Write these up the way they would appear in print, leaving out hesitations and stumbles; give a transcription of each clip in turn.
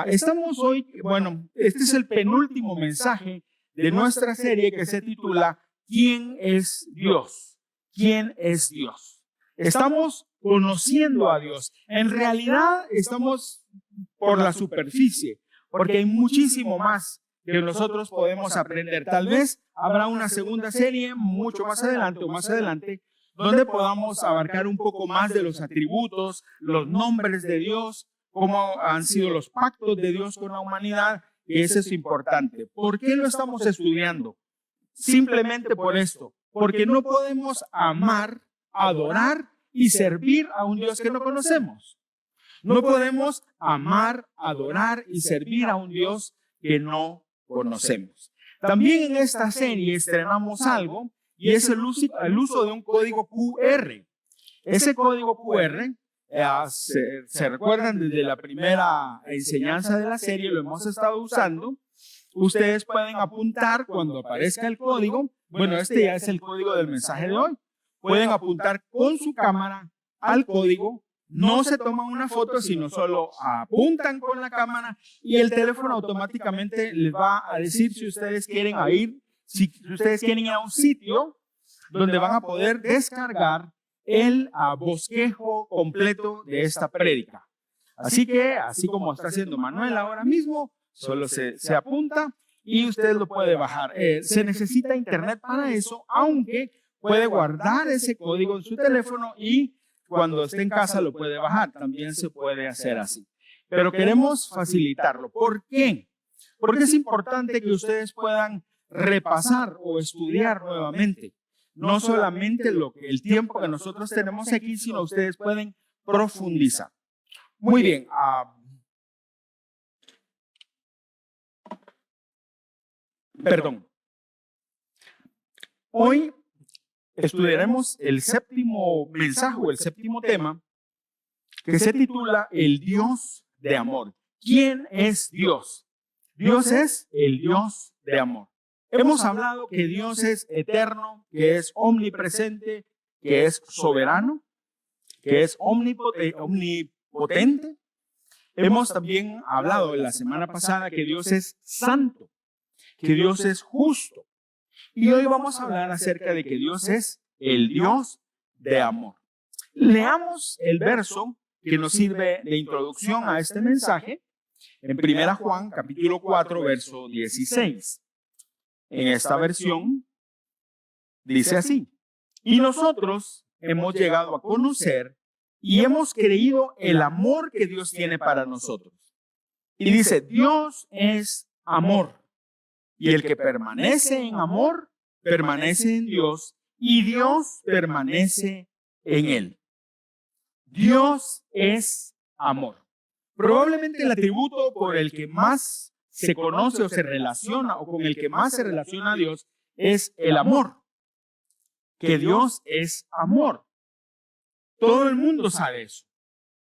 Estamos hoy, bueno, este es el penúltimo mensaje de nuestra serie que se titula ¿Quién es Dios? ¿Quién es Dios? Estamos conociendo a Dios. En realidad estamos por la superficie, porque hay muchísimo más que nosotros podemos aprender. Tal vez habrá una segunda serie mucho más adelante o más adelante, donde podamos abarcar un poco más de los atributos, los nombres de Dios, cómo han sido los pactos de Dios con la humanidad, y eso es importante. ¿Por qué lo estamos estudiando? Simplemente por esto, porque no podemos amar, adorar y servir a un Dios que no conocemos. No podemos amar, adorar y servir a un Dios que no conocemos. También en esta serie estrenamos algo y es el uso de un código QR. Ese código QR, se recuerdan desde la primera enseñanza de la serie, lo hemos estado usando. Ustedes pueden apuntar cuando aparezca el código. Bueno, este ya es el código del mensaje de hoy. Pueden apuntar con su cámara al código. No se toman una foto, sino solo apuntan con la cámara y el teléfono automáticamente les va a decir si ustedes quieren ir, si ustedes quieren ir a un sitio donde van a poder descargar el bosquejo completo de esta prédica. Así que, así como está haciendo Manuel ahora mismo, solo se apunta y usted lo puede bajar. Se necesita internet para eso, aunque puede guardar ese código en su teléfono y cuando esté en casa lo puede bajar. También se puede hacer así. Pero queremos facilitarlo. ¿Por qué? Porque es importante que ustedes puedan repasar o estudiar nuevamente. No solamente el tiempo que nosotros tenemos aquí, sino ustedes pueden profundizar. Muy bien. Perdón. Hoy estudiaremos el séptimo mensaje o el séptimo tema que se titula El Dios de Amor. ¿Quién es Dios? Dios es el Dios de amor. Hemos hablado que Dios es eterno, que es omnipresente, que es soberano, que es omnipotente. Hemos también hablado la semana pasada que Dios es santo, que Dios es justo. Y hoy vamos a hablar acerca de que Dios es el Dios de amor. Leamos el verso que nos sirve de introducción a este mensaje en 1 Juan capítulo 4, verso 16. En esta versión dice así: y nosotros hemos llegado a conocer y hemos creído el amor que Dios tiene para nosotros. Y dice, Dios es amor. Y el que permanece en amor, permanece en Dios y Dios permanece en él. Dios es amor. Probablemente el atributo por el que más se conoce o se relaciona o con el que más se relaciona a Dios es el amor. Que Dios es amor. Todo el mundo sabe eso.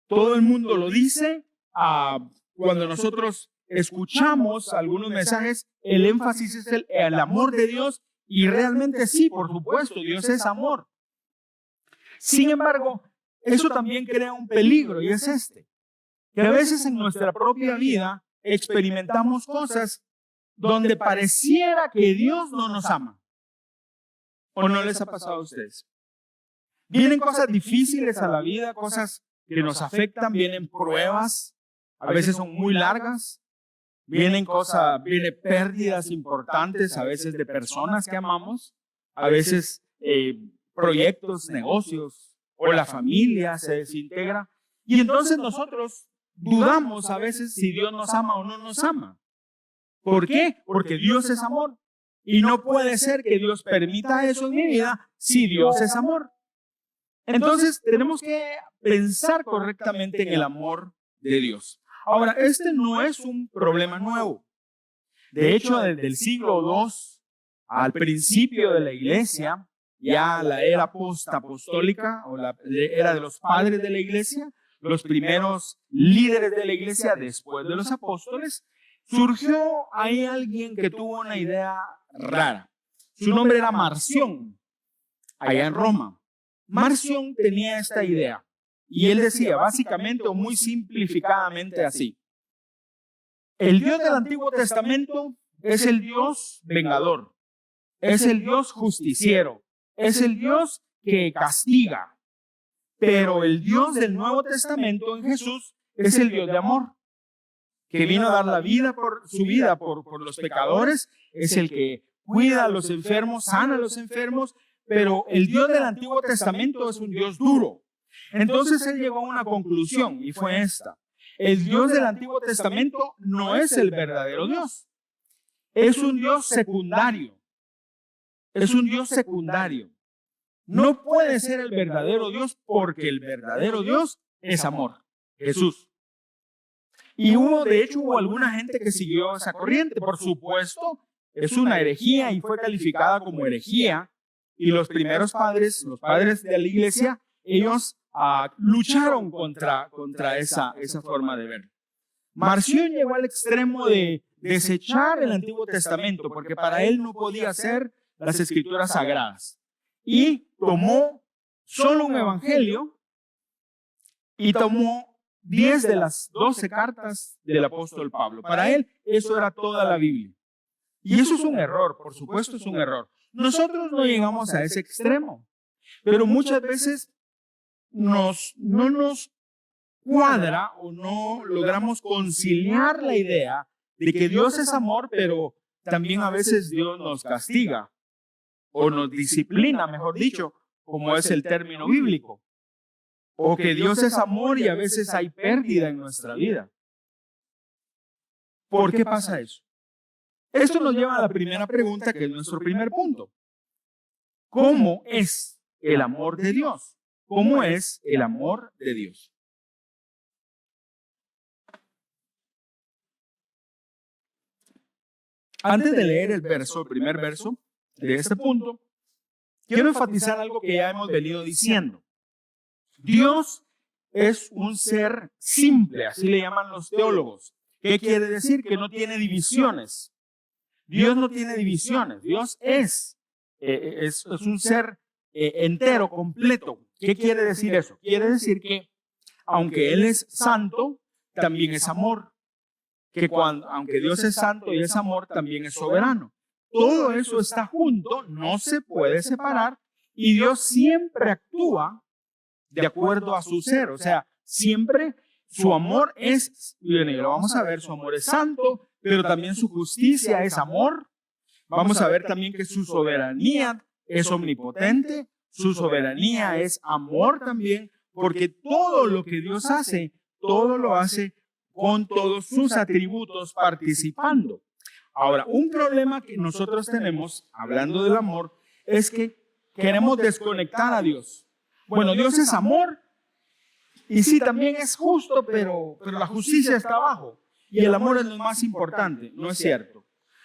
Todo el mundo lo dice. Cuando nosotros escuchamos algunos mensajes, el énfasis es el amor de Dios y realmente sí, por supuesto, Dios es amor. Sin embargo, eso también crea un peligro y es que a veces en nuestra propia vida experimentamos cosas donde pareciera que Dios no nos ama. ¿O no les ha pasado a ustedes? Vienen cosas difíciles a la vida, cosas que nos afectan, vienen pruebas, a veces son muy largas, vienen pérdidas importantes, a veces de personas que amamos, a veces proyectos, negocios, o la familia se desintegra. Y entonces nosotros dudamos a veces si Dios nos ama o no nos ama. ¿Por qué? Porque Dios es amor. Y no puede ser que Dios permita eso en mi vida si Dios es amor. Entonces tenemos que pensar correctamente en el amor de Dios. Ahora, este no es un problema nuevo. De hecho, desde el siglo II, al principio de la iglesia, ya la era post-apostólica o la era de los padres de la iglesia, los primeros líderes de la iglesia después de los apóstoles, surgió ahí alguien que tuvo una idea rara. Su nombre era Marción, allá en Roma. Marción tenía esta idea y él decía básicamente o muy simplificadamente así: El Dios del Antiguo Testamento es el Dios vengador, es el Dios justiciero, es el Dios que castiga. Pero el Dios del Nuevo Testamento en Jesús es el Dios de amor, que vino a dar la vida por su vida por los pecadores, es el que cuida a los enfermos, sana a los enfermos, pero el Dios del Antiguo Testamento es un Dios duro. Entonces él llegó a una conclusión y fue esta: el Dios del Antiguo Testamento no es el verdadero Dios, es un Dios secundario, es un Dios secundario. No puede ser el verdadero Dios porque el verdadero Dios es amor, Jesús. Y de hecho hubo alguna gente que siguió esa corriente. Por supuesto, es una herejía y fue calificada como herejía. Y los primeros padres, los padres de la iglesia, ellos lucharon contra esa forma de ver. Marción llegó al extremo de desechar el Antiguo Testamento porque para él no podía ser las escrituras sagradas. Y tomó solo un evangelio y tomó 10 de las 12 cartas del apóstol Pablo. Para él eso era toda la Biblia. Y eso es un error, por supuesto es un error. Nosotros no llegamos a ese extremo, pero muchas veces no nos cuadra o no logramos conciliar la idea de que Dios es amor, pero también a veces Dios nos castiga o nos disciplina, mejor dicho, como es el término bíblico. O que Dios es amor y a veces hay pérdida en nuestra vida. ¿Por qué pasa eso? Esto nos lleva a la primera pregunta, que es nuestro primer punto. ¿Cómo es el amor de Dios? ¿Cómo es el amor de Dios? Antes de leer el primer verso de este punto, quiero enfatizar algo que ya hemos venido diciendo. Dios es un ser simple, así le llaman los teólogos. ¿Qué quiere decir? Que no tiene divisiones. Dios no tiene divisiones. Dios es un ser entero, completo. ¿Qué quiere decir eso? Quiere decir que aunque Él es santo, también es amor. Que aunque Dios es santo y es amor, también es soberano. Todo eso está junto, no se puede separar, y Dios siempre actúa de acuerdo a su ser. O sea, siempre su amor es, y lo vamos a ver, su amor es santo, pero también su justicia es amor. Vamos a ver también que su soberanía es omnipotente, su soberanía es amor también, porque todo lo que Dios hace, todo lo hace con todos sus atributos participando. Ahora, un problema que nosotros tenemos, hablando del amor, es que queremos desconectar a Dios. Bueno, Dios es amor y sí, también es justo, pero la justicia está abajo y el amor es lo más importante. No es cierto.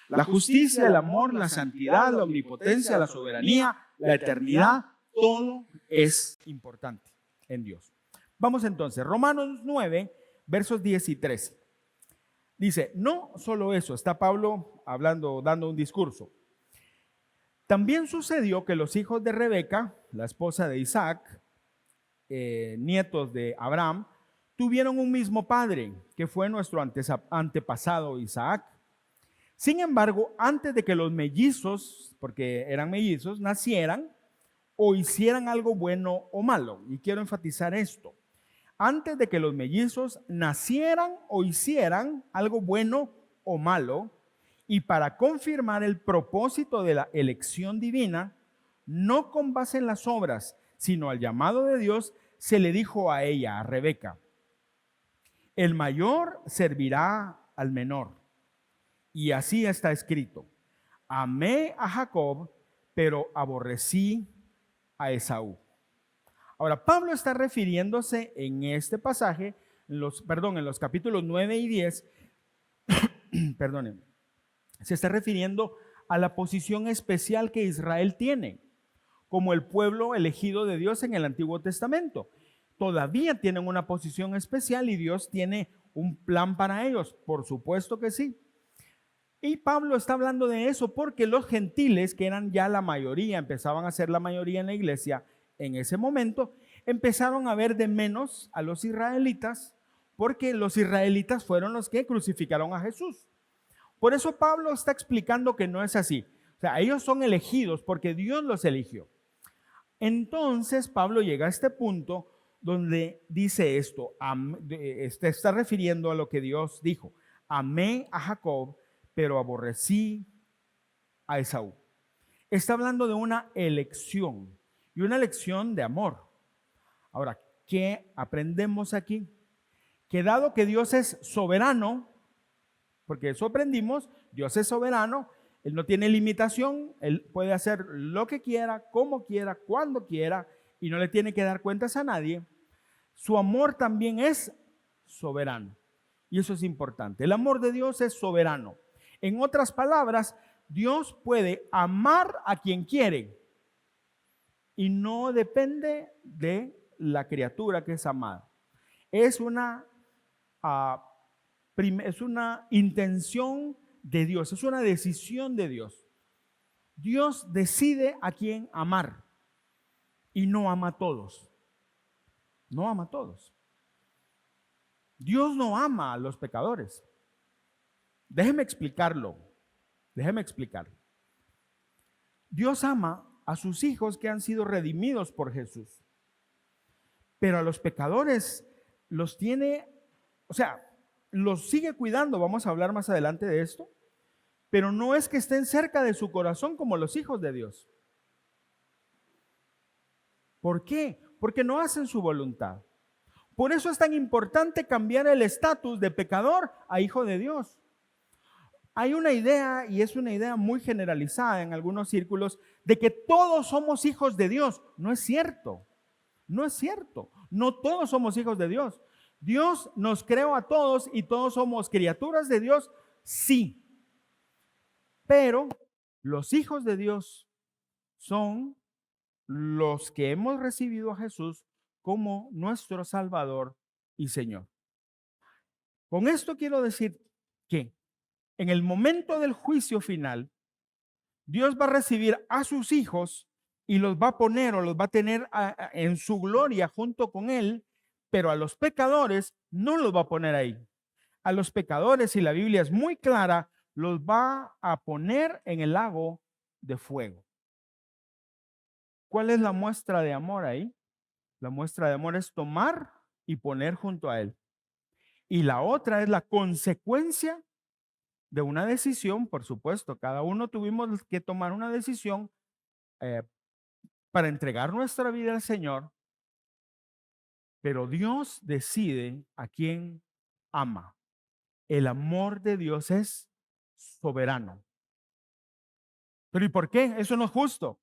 La justicia, el amor, la santidad, la omnipotencia, la soberanía, la eternidad, todo es importante en Dios. Vamos entonces, Romanos 9, versos 10 y 13. Dice, no solo eso, está Pablo hablando, dando un discurso. También sucedió que los hijos de Rebeca, la esposa de Isaac, nietos de Abraham, tuvieron un mismo padre, que fue nuestro antepasado Isaac. Sin embargo, antes de que los mellizos, porque eran mellizos, nacieran o hicieran algo bueno o malo, y quiero enfatizar esto, antes de que los mellizos nacieran o hicieran algo bueno o malo, y para confirmar el propósito de la elección divina, no con base en las obras, sino al llamado de Dios, se le dijo a ella, a Rebeca, el mayor servirá al menor. Y así está escrito, amé a Jacob, pero aborrecí a Esaú. Ahora, Pablo está refiriéndose en este pasaje, en los capítulos 9 y 10, perdónenme, se está refiriendo a la posición especial que Israel tiene como el pueblo elegido de Dios en el Antiguo Testamento. Todavía tienen una posición especial y Dios tiene un plan para ellos, por supuesto que sí. Y Pablo está hablando de eso porque los gentiles, que eran ya la mayoría, empezaban a ser la mayoría en la iglesia en ese momento, empezaron a ver de menos a los israelitas porque los israelitas fueron los que crucificaron a Jesús. Por eso Pablo está explicando que no es así. O sea, ellos son elegidos porque Dios los eligió. Entonces Pablo llega a este punto donde dice esto, está refiriendo a lo que Dios dijo: amé a Jacob, pero aborrecí a Esaú. Está hablando de una elección y una elección de amor. Ahora, ¿qué aprendemos aquí? Que dado que Dios es soberano, porque eso aprendimos, Dios es soberano, Él no tiene limitación, Él puede hacer lo que quiera, como quiera, cuando quiera, y no le tiene que dar cuentas a nadie. Su amor también es soberano, y eso es importante. El amor de Dios es soberano. En otras palabras, Dios puede amar a quien quiere y no depende de la criatura que es amada. Es una intención de Dios, es una decisión de Dios. Dios decide a quién amar y no ama a todos. No ama a todos. Dios no ama a los pecadores. Déjeme explicarlo. Dios ama a sus hijos que han sido redimidos por Jesús. Pero a los pecadores los tiene, o sea, los sigue cuidando. Vamos a hablar más adelante de esto. Pero no es que estén cerca de su corazón como los hijos de Dios. ¿Por qué? Porque no hacen su voluntad. Por eso es tan importante cambiar el estatus de pecador a hijo de Dios. Hay una idea, y es una idea muy generalizada en algunos círculos, de que todos somos hijos de Dios. No es cierto. No es cierto. No todos somos hijos de Dios. Dios nos creó a todos y todos somos criaturas de Dios, sí. Pero los hijos de Dios son los que hemos recibido a Jesús como nuestro Salvador y Señor. Con esto quiero decir que en el momento del juicio final, Dios va a recibir a sus hijos y los va a poner o los va a tener en su gloria junto con Él, pero a los pecadores no los va a poner ahí. A los pecadores, y la Biblia es muy clara, los va a poner en el lago de fuego. ¿Cuál es la muestra de amor ahí? La muestra de amor es tomar y poner junto a Él. Y la otra es la consecuencia de una decisión, por supuesto. Cada uno tuvimos que tomar una decisión para entregar nuestra vida al Señor, pero Dios decide a quién ama. El amor de Dios es soberano. ¿Pero y por qué? Eso no es justo.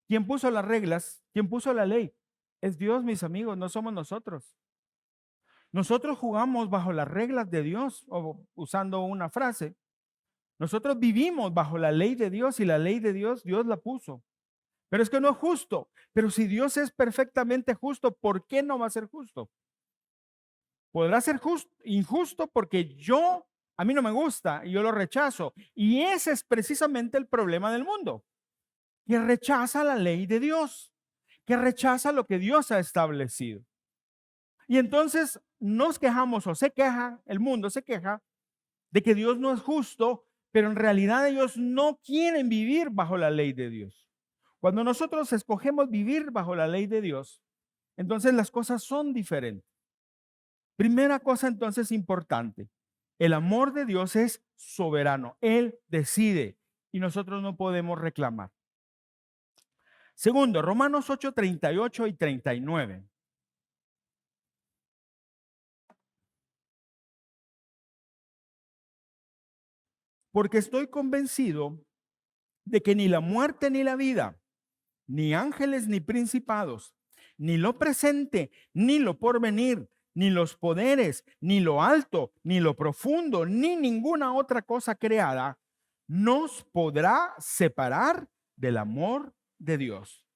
¿Quién puso las reglas? ¿Quién puso la ley? Es Dios, mis amigos, no somos nosotros. Nosotros jugamos bajo las reglas de Dios, o usando una frase, nosotros vivimos bajo la ley de Dios y la ley de Dios, Dios la puso. Pero es que no es justo. Pero si Dios es perfectamente justo, ¿por qué no va a ser justo? Podrá ser injusto porque a mí no me gusta y yo lo rechazo. Y ese es precisamente el problema del mundo, que rechaza la ley de Dios, que rechaza lo que Dios ha establecido. Y entonces nos quejamos, o se queja, el mundo se queja de que Dios no es justo, pero en realidad ellos no quieren vivir bajo la ley de Dios. Cuando nosotros escogemos vivir bajo la ley de Dios, entonces las cosas son diferentes. Primera cosa entonces importante, el amor de Dios es soberano. Él decide y nosotros no podemos reclamar. Segundo, Romanos 8, 38 y 39. Porque estoy convencido de que ni la muerte ni la vida, ni ángeles ni principados, ni lo presente, ni lo porvenir, ni los poderes, ni lo alto, ni lo profundo, ni ninguna otra cosa creada, nos podrá separar del amor de Dios,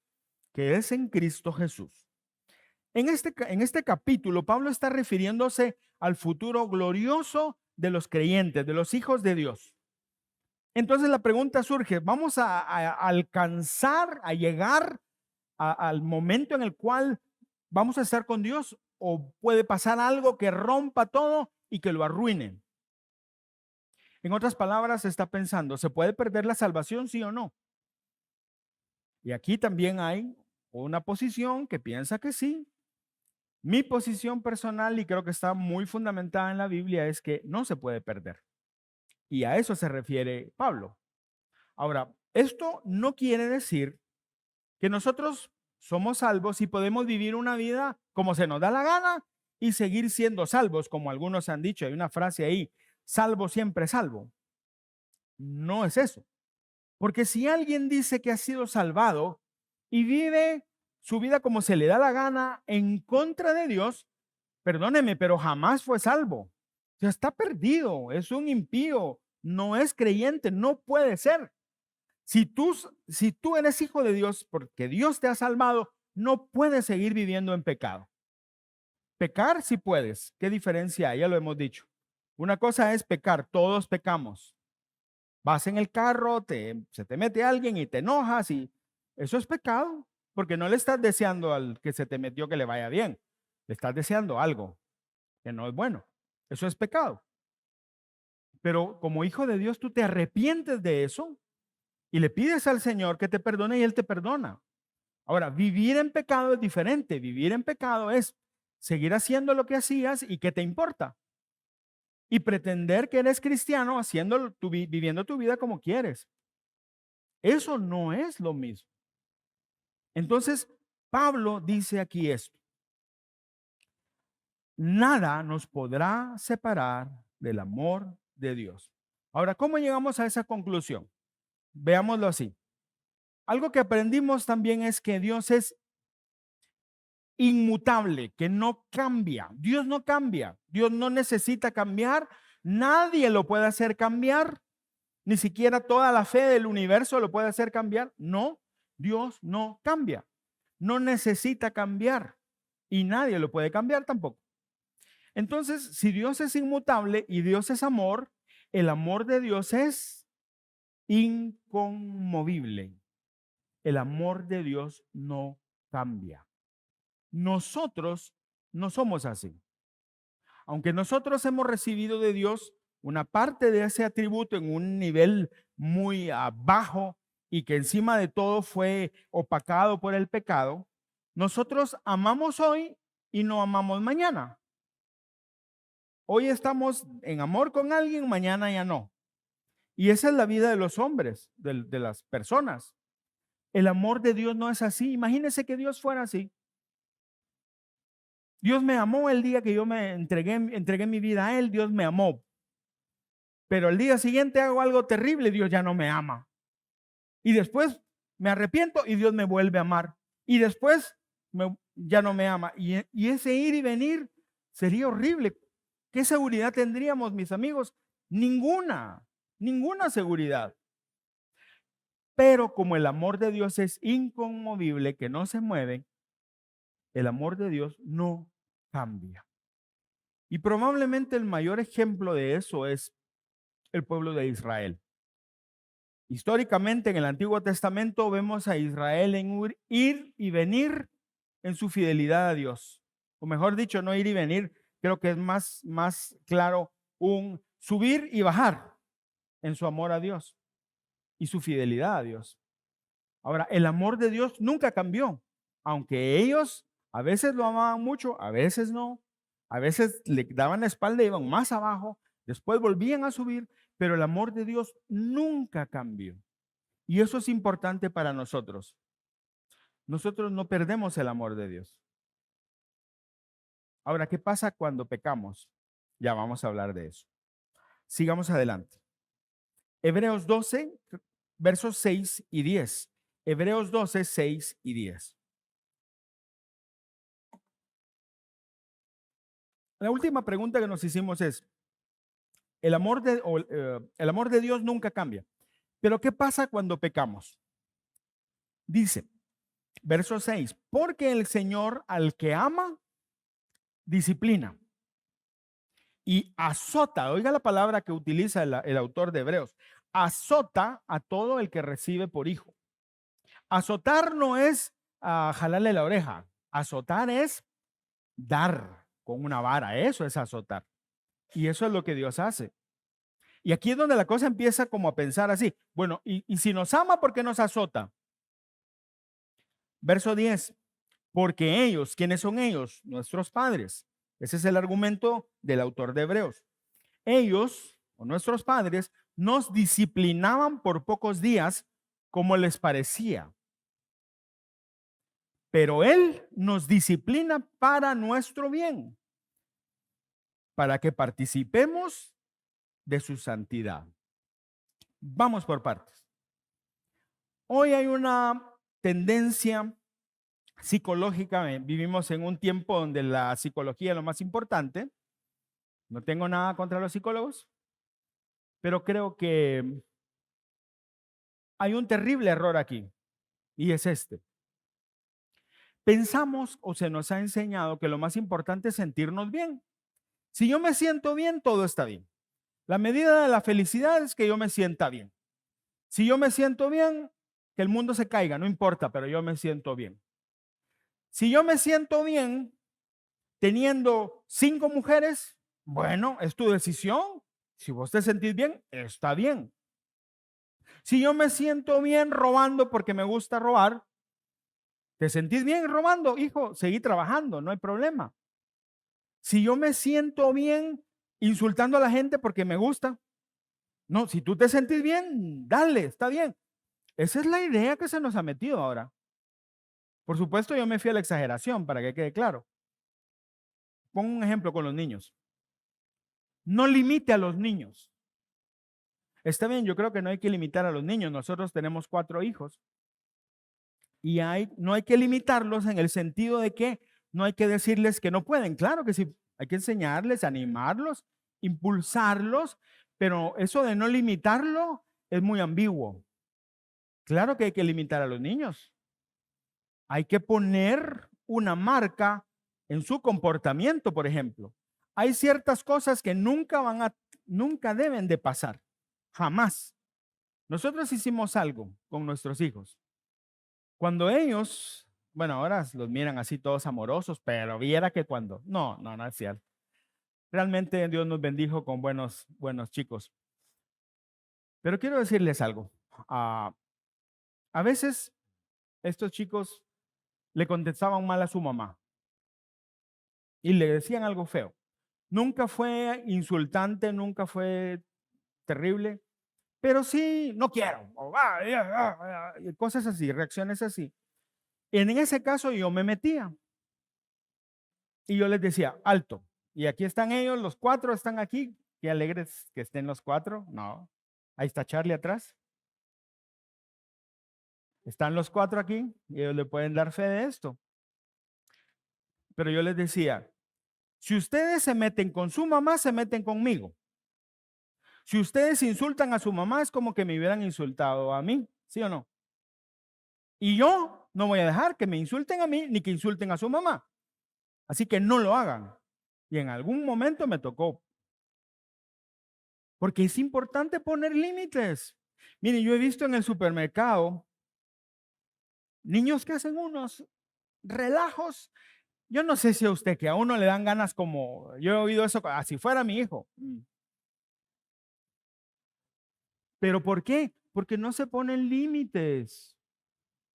que es en Cristo Jesús. En este capítulo, Pablo está refiriéndose al futuro glorioso de los creyentes, de los hijos de Dios. Entonces la pregunta surge, ¿vamos a alcanzar, a llegar al momento en el cual vamos a estar con Dios o puede pasar algo que rompa todo y que lo arruine. En otras palabras, está pensando, ¿se puede perder la salvación, sí o no? Y aquí también hay una posición que piensa que sí. Mi posición personal, y creo que está muy fundamentada en la Biblia, es que no se puede perder. Y a eso se refiere Pablo. Ahora, esto no quiere decir que nosotros somos salvos y podemos vivir una vida como se nos da la gana y seguir siendo salvos, como algunos han dicho. Hay una frase ahí, salvo siempre salvo. No es eso. Porque si alguien dice que ha sido salvado y vive su vida como se le da la gana en contra de Dios, perdóneme, pero jamás fue salvo. O sea, está perdido, es un impío, no es creyente, no puede ser. Si tú eres hijo de Dios porque Dios te ha salvado, no puedes seguir viviendo en pecado. Pecar sí puedes. ¿Qué diferencia hay? Ya lo hemos dicho. Una cosa es pecar, todos pecamos. Vas en el carro, se te mete alguien y te enojas y eso es pecado, porque no le estás deseando al que se te metió que le vaya bien. Le estás deseando algo que no es bueno. Eso es pecado. Pero como hijo de Dios, tú te arrepientes de eso y le pides al Señor que te perdone y Él te perdona. Ahora, vivir en pecado es diferente. Vivir en pecado es seguir haciendo lo que hacías y que te importa. Y pretender que eres cristiano viviendo tu vida como quieres. Eso no es lo mismo. Entonces, Pablo dice aquí esto. Nada nos podrá separar del amor de Dios. Ahora, ¿cómo llegamos a esa conclusión? Veámoslo así. Algo que aprendimos también es que Dios es inmutable, que no cambia. Dios no cambia. Dios no necesita cambiar. Nadie lo puede hacer cambiar. Ni siquiera toda la fe del universo lo puede hacer cambiar. No, Dios no cambia. No necesita cambiar. Y nadie lo puede cambiar tampoco. Entonces, si Dios es inmutable y Dios es amor, el amor de Dios es inconmovible. El amor de Dios no cambia. Nosotros no somos así. Aunque nosotros hemos recibido de Dios una parte de ese atributo en un nivel muy bajo y que encima de todo fue opacado por el pecado, nosotros amamos hoy y no amamos mañana. Hoy estamos en amor con alguien, mañana ya no. Y esa es la vida de los hombres, de las personas. El amor de Dios no es así. Imagínense que Dios fuera así. Dios me amó el día que yo me entregué mi vida a Él, Dios me amó. Pero el día siguiente hago algo terrible, Dios ya no me ama. Y después me arrepiento y Dios me vuelve a amar. Y después ya no me ama. Y ese ir y venir sería horrible. ¿Qué seguridad tendríamos, mis amigos? Ninguna seguridad. Pero como el amor de Dios es inconmovible, que no se mueve, el amor de Dios no cambia. Y probablemente el mayor ejemplo de eso es el pueblo de Israel. Históricamente en el Antiguo Testamento vemos a Israel en ir y venir en su fidelidad a Dios. O mejor dicho, no ir y venir, creo que es más claro un subir y bajar en su amor a Dios y su fidelidad a Dios. Ahora, el amor de Dios nunca cambió, aunque ellos a veces lo amaban mucho, a veces no, a veces le daban la espalda y iban más abajo, después volvían a subir, pero el amor de Dios nunca cambió. Y eso es importante para nosotros. Nosotros no perdemos el amor de Dios. Ahora, ¿qué pasa cuando pecamos? Ya vamos a hablar de eso. Sigamos adelante. Hebreos 12, versos 6 y 10. Hebreos 12, 6 y 10. La última pregunta que nos hicimos es, el amor de Dios nunca cambia. Pero ¿qué pasa cuando pecamos? Dice, verso 6, porque el Señor al que ama, disciplina y azota. Oiga la palabra que utiliza el autor de Hebreos. Azota a todo el que recibe por hijo. Azotar no es jalarle la oreja. Azotar es dar con una vara, eso es azotar. Y eso es lo que Dios hace. Y aquí es donde la cosa empieza como a pensar así. Bueno, y si nos ama, ¿por qué nos azota? Verso 10. Porque ellos, ¿quiénes son ellos? Nuestros padres. Ese es el argumento del autor de Hebreos. Ellos, o nuestros padres, nos disciplinaban por pocos días como les parecía. Pero Él nos disciplina para nuestro bien, para que participemos de su santidad. Vamos por partes. Hoy hay una tendencia psicológica. Vivimos en un tiempo donde la psicología es lo más importante. No tengo nada contra los psicólogos, pero creo que hay un terrible error aquí, y es este. Pensamos o se nos ha enseñado que lo más importante es sentirnos bien. Si yo me siento bien, todo está bien. La medida de la felicidad es que yo me sienta bien. Si yo me siento bien, que el mundo se caiga, no importa, pero yo me siento bien. Si yo me siento bien teniendo 5 mujeres, bueno, es tu decisión. Si vos te sentís bien, está bien. Si yo me siento bien robando porque me gusta robar, ¿te sentís bien robando? Hijo, seguí trabajando, no hay problema. Si yo me siento bien insultando a la gente porque me gusta, no, si tú te sentís bien, dale, está bien. Esa es la idea que se nos ha metido ahora. Por supuesto, yo me fui a la exageración para que quede claro. Pongo un ejemplo con los niños. No limite a los niños. Está bien, yo creo que no hay que limitar a los niños. Nosotros tenemos 4 hijos y no hay que limitarlos en el sentido de que no hay que decirles que no pueden. Claro que sí, hay que enseñarles, animarlos, impulsarlos, pero eso de no limitarlo es muy ambiguo. Claro que hay que limitar a los niños. Hay que poner una marca en su comportamiento, por ejemplo. Hay ciertas cosas que nunca deben de pasar. Jamás. Nosotros hicimos algo con nuestros hijos. Cuando ellos, bueno, ahora los miran así todos amorosos, pero viera que cuando, no es cierto. Realmente Dios nos bendijo con buenos chicos. Pero quiero decirles algo. A veces estos chicos le contestaban mal a su mamá y le decían algo feo. Nunca fue insultante, nunca fue terrible, pero sí, no quiero, cosas así, reacciones así. En ese caso yo me metía y yo les decía, alto. Y aquí están ellos, los 4 están aquí. Qué alegres que estén los 4. No, ahí está Charlie atrás. Están los 4 aquí y ellos le pueden dar fe de esto. Pero yo les decía, si ustedes se meten con su mamá, se meten conmigo. Si ustedes insultan a su mamá, es como que me hubieran insultado a mí, ¿sí o no? Y yo no voy a dejar que me insulten a mí ni que insulten a su mamá. Así que no lo hagan. Y en algún momento me tocó. Porque es importante poner límites. Miren, yo he visto en el supermercado niños que hacen unos relajos. Yo no sé si a usted, que a uno le dan ganas como, yo he oído eso, así fuera mi hijo. ¿Pero por qué? Porque no se ponen límites.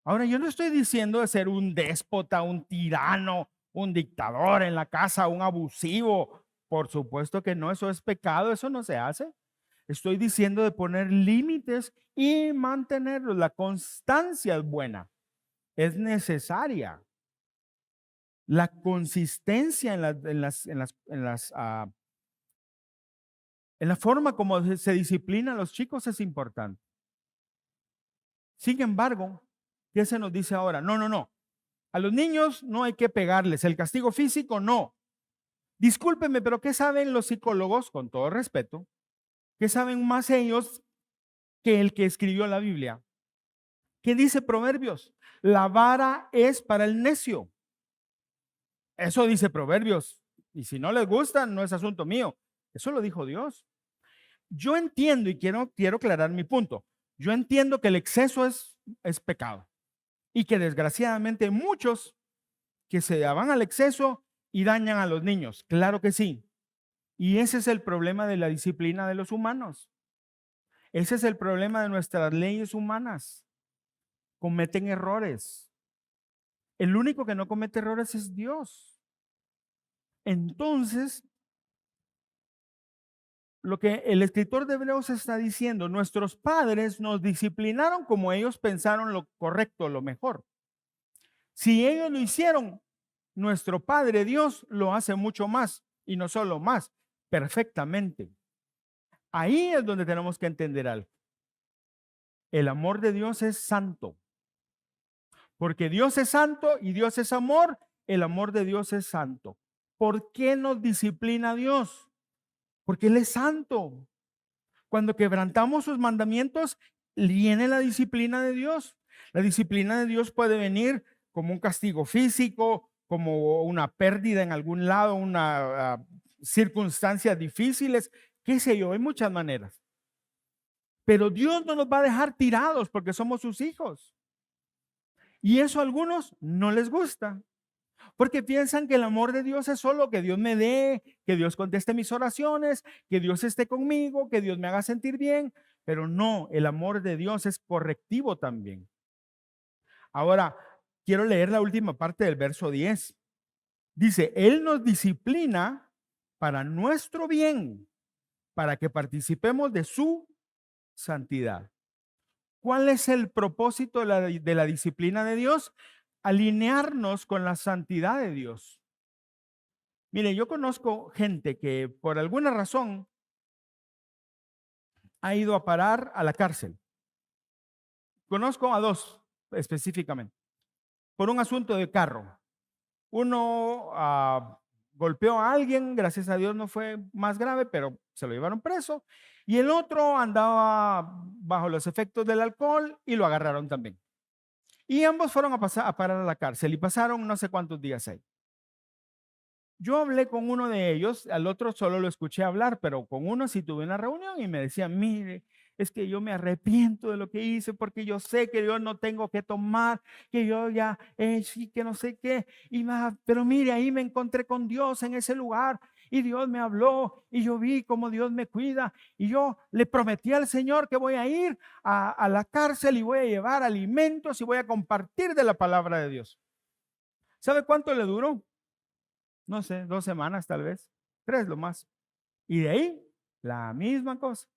Ahora, yo no estoy diciendo de ser un déspota, un tirano, un dictador en la casa, un abusivo. Por supuesto que no, eso es pecado, eso no se hace. Estoy diciendo de poner límites y mantenerlos. La constancia es buena, es necesaria. La consistencia en la forma como se disciplinan los chicos es importante. Sin embargo, ¿qué se nos dice ahora? No. A los niños no hay que pegarles. El castigo físico no. Discúlpenme, pero ¿qué saben los psicólogos, con todo respeto? ¿Qué saben más ellos que el que escribió la Biblia? ¿Qué dice Proverbios? La vara es para el necio. Eso dice Proverbios. Y si no les gusta, no es asunto mío. Eso lo dijo Dios. Yo entiendo y quiero aclarar mi punto. Yo entiendo que el exceso es pecado y que desgraciadamente muchos que se van al exceso y dañan a los niños. Claro que sí. Y ese es el problema de la disciplina de los humanos. Ese es el problema de nuestras leyes humanas. Cometen errores. El único que no comete errores es Dios. Entonces, lo que el escritor de Hebreos está diciendo, nuestros padres nos disciplinaron como ellos pensaron lo correcto, lo mejor. Si ellos lo hicieron, nuestro Padre Dios lo hace mucho más, y no solo más, perfectamente. Ahí es donde tenemos que entender algo. El amor de Dios es santo. Porque Dios es santo y Dios es amor, el amor de Dios es santo. ¿Por qué nos disciplina Dios? Porque Él es santo. Cuando quebrantamos sus mandamientos, viene la disciplina de Dios. La disciplina de Dios puede venir como un castigo físico, como una pérdida en algún lado, una circunstancias difíciles, qué sé yo, hay muchas maneras. Pero Dios no nos va a dejar tirados porque somos sus hijos. Y eso a algunos no les gusta, porque piensan que el amor de Dios es solo que Dios me dé, que Dios conteste mis oraciones, que Dios esté conmigo, que Dios me haga sentir bien, pero no, el amor de Dios es correctivo también. Ahora, quiero leer la última parte del verso 10. Dice, Él nos disciplina para nuestro bien, para que participemos de su santidad. ¿Cuál es el propósito de la disciplina de Dios? Alinearnos con la santidad de Dios. Mire, yo conozco gente que por alguna razón ha ido a parar a la cárcel. Conozco a dos específicamente, por un asunto de carro. Uno golpeó a alguien, gracias a Dios no fue más grave, pero se lo llevaron preso. Y el otro andaba bajo los efectos del alcohol y lo agarraron también. Y ambos fueron a parar a la cárcel y pasaron no sé cuántos días ahí. Yo hablé con uno de ellos, al otro solo lo escuché hablar, pero con uno sí tuve una reunión y me decía, mire, es que yo me arrepiento de lo que hice porque yo sé que yo no tengo que tomar, que yo ya, sí, que no sé qué, pero mire, ahí me encontré con Dios en ese lugar y Dios me habló y yo vi cómo Dios me cuida y yo le prometí al Señor que voy a ir a la cárcel y voy a llevar alimentos y voy a compartir de la palabra de Dios. ¿Sabe cuánto le duró? No sé, 2 semanas tal vez, 3 lo más. Y de ahí, la misma cosa.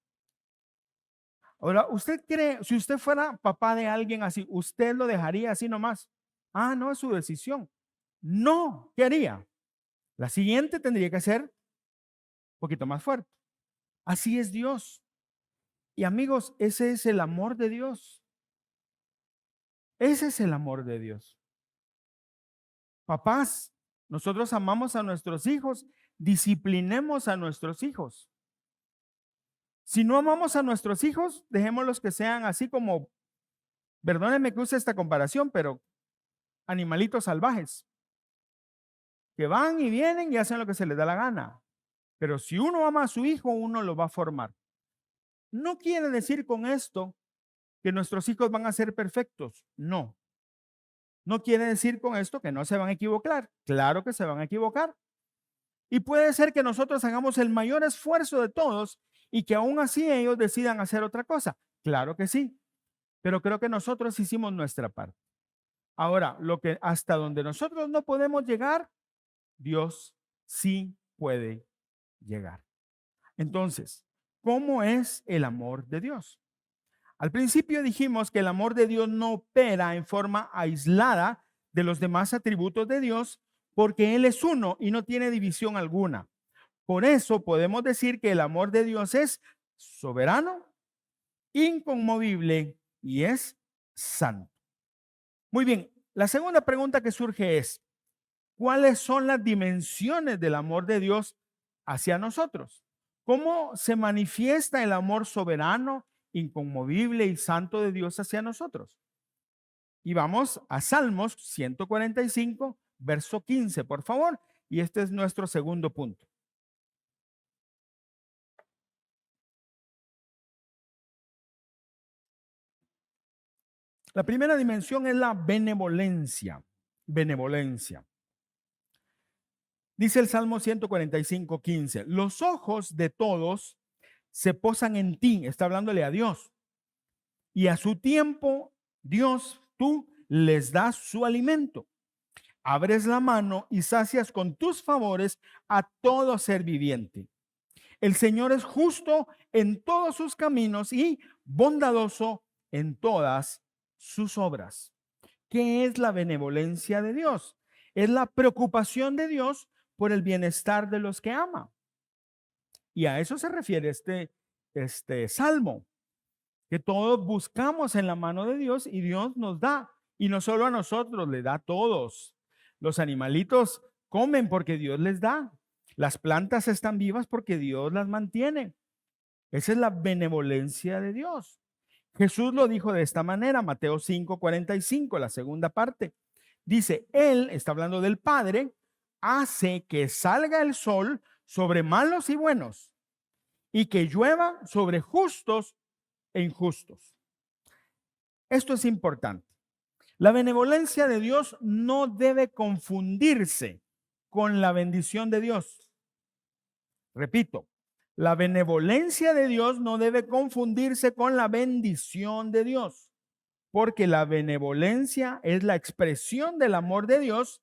Ahora, ¿usted cree, si usted fuera papá de alguien así, usted lo dejaría así nomás? Ah, no, es su decisión. No, ¿qué haría? La siguiente tendría que ser un poquito más fuerte. Así es Dios. Y amigos, ese es el amor de Dios. Ese es el amor de Dios. Papás, nosotros amamos a nuestros hijos, disciplinemos a nuestros hijos. Si no amamos a nuestros hijos, dejémoslos que sean así como, perdónenme que use esta comparación, pero animalitos salvajes, que van y vienen y hacen lo que se les da la gana. Pero si uno ama a su hijo, uno lo va a formar. No quiere decir con esto que nuestros hijos van a ser perfectos. No. No quiere decir con esto que no se van a equivocar. Claro que se van a equivocar. Y puede ser que nosotros hagamos el mayor esfuerzo de todos y que aún así ellos decidan hacer otra cosa. Claro que sí. Pero creo que nosotros hicimos nuestra parte. Ahora, lo que hasta donde nosotros no podemos llegar, Dios sí puede llegar. Entonces, ¿cómo es el amor de Dios? Al principio dijimos que el amor de Dios no opera en forma aislada de los demás atributos de Dios porque Él es uno y no tiene división alguna. Por eso podemos decir que el amor de Dios es soberano, inconmovible y es santo. Muy bien, la segunda pregunta que surge es, ¿cuáles son las dimensiones del amor de Dios hacia nosotros? ¿Cómo se manifiesta el amor soberano, inconmovible y santo de Dios hacia nosotros? Y vamos a Salmos 145, verso 15, por favor. Y este es nuestro segundo punto. La primera dimensión es la benevolencia. Benevolencia. Dice el Salmo 145:15, los ojos de todos se posan en ti, está hablándole a Dios, y a su tiempo, Dios, tú les das su alimento. Abres la mano y sacias con tus favores a todo ser viviente. El Señor es justo en todos sus caminos y bondadoso en todas sus obras. ¿Qué es la benevolencia de Dios? Es la preocupación de Dios por el bienestar de los que ama. Y a eso se refiere este salmo, que todos buscamos en la mano de Dios y Dios nos da. Y no solo a nosotros, le da a todos. Los animalitos comen porque Dios les da. Las plantas están vivas porque Dios las mantiene. Esa es la benevolencia de Dios. Jesús lo dijo de esta manera, Mateo 5:45, la segunda parte. Dice, Él, está hablando del Padre, hace que salga el sol sobre malos y buenos y que llueva sobre justos e injustos. Esto es importante. La benevolencia de Dios no debe confundirse con la bendición de Dios. Repito, la benevolencia de Dios no debe confundirse con la bendición de Dios, porque la benevolencia es la expresión del amor de Dios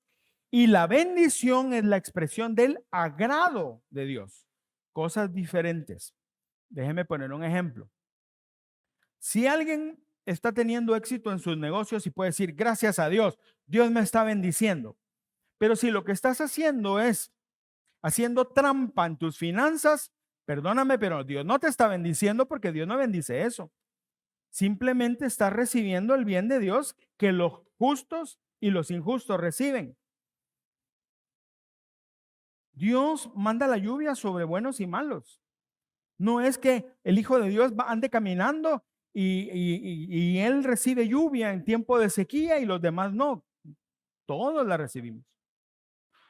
y la bendición es la expresión del agrado de Dios. Cosas diferentes. Déjeme poner un ejemplo. Si alguien está teniendo éxito en sus negocios y puede decir, gracias a Dios, Dios me está bendiciendo. Pero si lo que estás haciendo es haciendo trampa en tus finanzas, perdóname, pero Dios no te está bendiciendo porque Dios no bendice eso. Simplemente estás recibiendo el bien de Dios que los justos y los injustos reciben. Dios manda la lluvia sobre buenos y malos. No es que el Hijo de Dios ande caminando y él recibe lluvia en tiempo de sequía y los demás no. Todos la recibimos.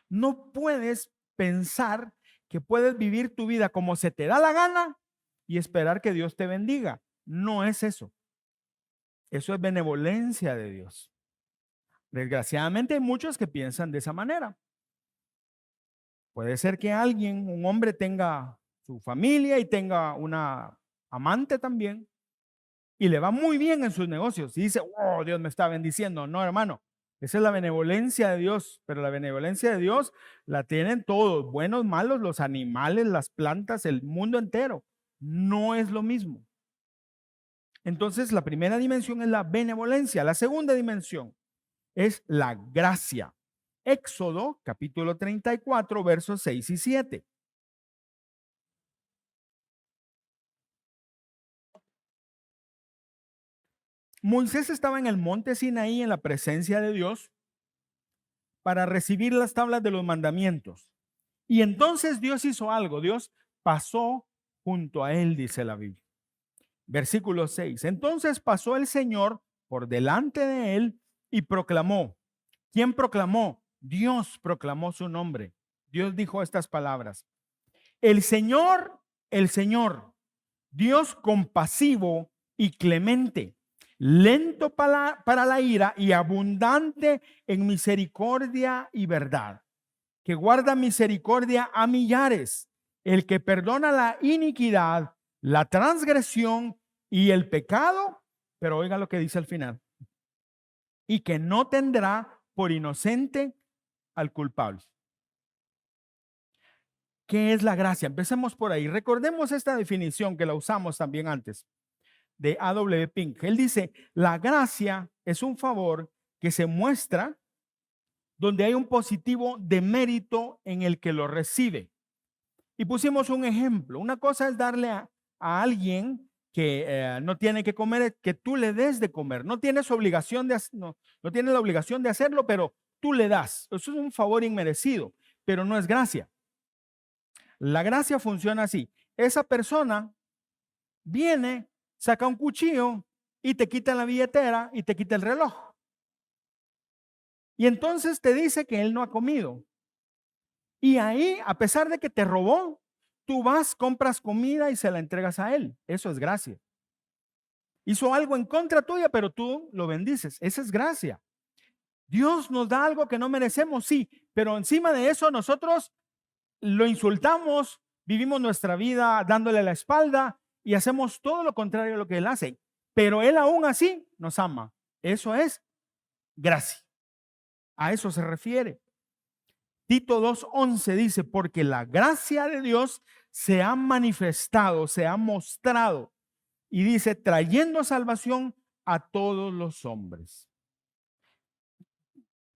No puedes pensar que puedes vivir tu vida como se te da la gana y esperar que Dios te bendiga. No es eso. Eso es benevolencia de Dios. Desgraciadamente hay muchos que piensan de esa manera. Puede ser que alguien, un hombre, tenga su familia y tenga una amante también y le va muy bien en sus negocios y dice, oh, Dios me está bendiciendo. No, hermano, esa es la benevolencia de Dios, pero la benevolencia de Dios la tienen todos, buenos, malos, los animales, las plantas, el mundo entero. No es lo mismo. Entonces, la primera dimensión es la benevolencia. La segunda dimensión es la gracia. Éxodo, capítulo 34, versos 6 y 7. Moisés estaba en el monte Sinaí en la presencia de Dios para recibir las tablas de los mandamientos. Y entonces Dios hizo algo. Dios pasó junto a él, dice la Biblia. Versículo 6. Entonces pasó el Señor por delante de él y proclamó. ¿Quién proclamó? Dios proclamó su nombre. Dios dijo estas palabras. El Señor, Dios compasivo y clemente, lento para la ira y abundante en misericordia y verdad, que guarda misericordia a millares, el que perdona la iniquidad, la transgresión y el pecado, pero oiga lo que dice al final, y que no tendrá por inocente al culpable. ¿Qué es la gracia? Empecemos por ahí. Recordemos esta definición que la usamos también antes de A.W. Pink. Él dice, la gracia es un favor que se muestra donde hay un positivo de mérito en el que lo recibe. Y pusimos un ejemplo. Una cosa es darle a alguien que no tiene que comer, que tú le des de comer. No tienes obligación no tienes la obligación de hacerlo, pero tú le das. Eso es un favor inmerecido, pero no es gracia. La gracia funciona así. Esa persona viene, saca un cuchillo y te quita la billetera y te quita el reloj. Y entonces te dice que él no ha comido. Y ahí, a pesar de que te robó, tú vas, compras comida y se la entregas a él. Eso es gracia. Hizo algo en contra tuya, pero tú lo bendices. Esa es gracia. Dios nos da algo que no merecemos, sí, pero encima de eso nosotros lo insultamos, vivimos nuestra vida dándole la espalda y hacemos todo lo contrario a lo que Él hace. Pero Él aún así nos ama. Eso es gracia. A eso se refiere. Tito 2:11 dice, porque la gracia de Dios se ha manifestado, se ha mostrado. Y dice, trayendo salvación a todos los hombres.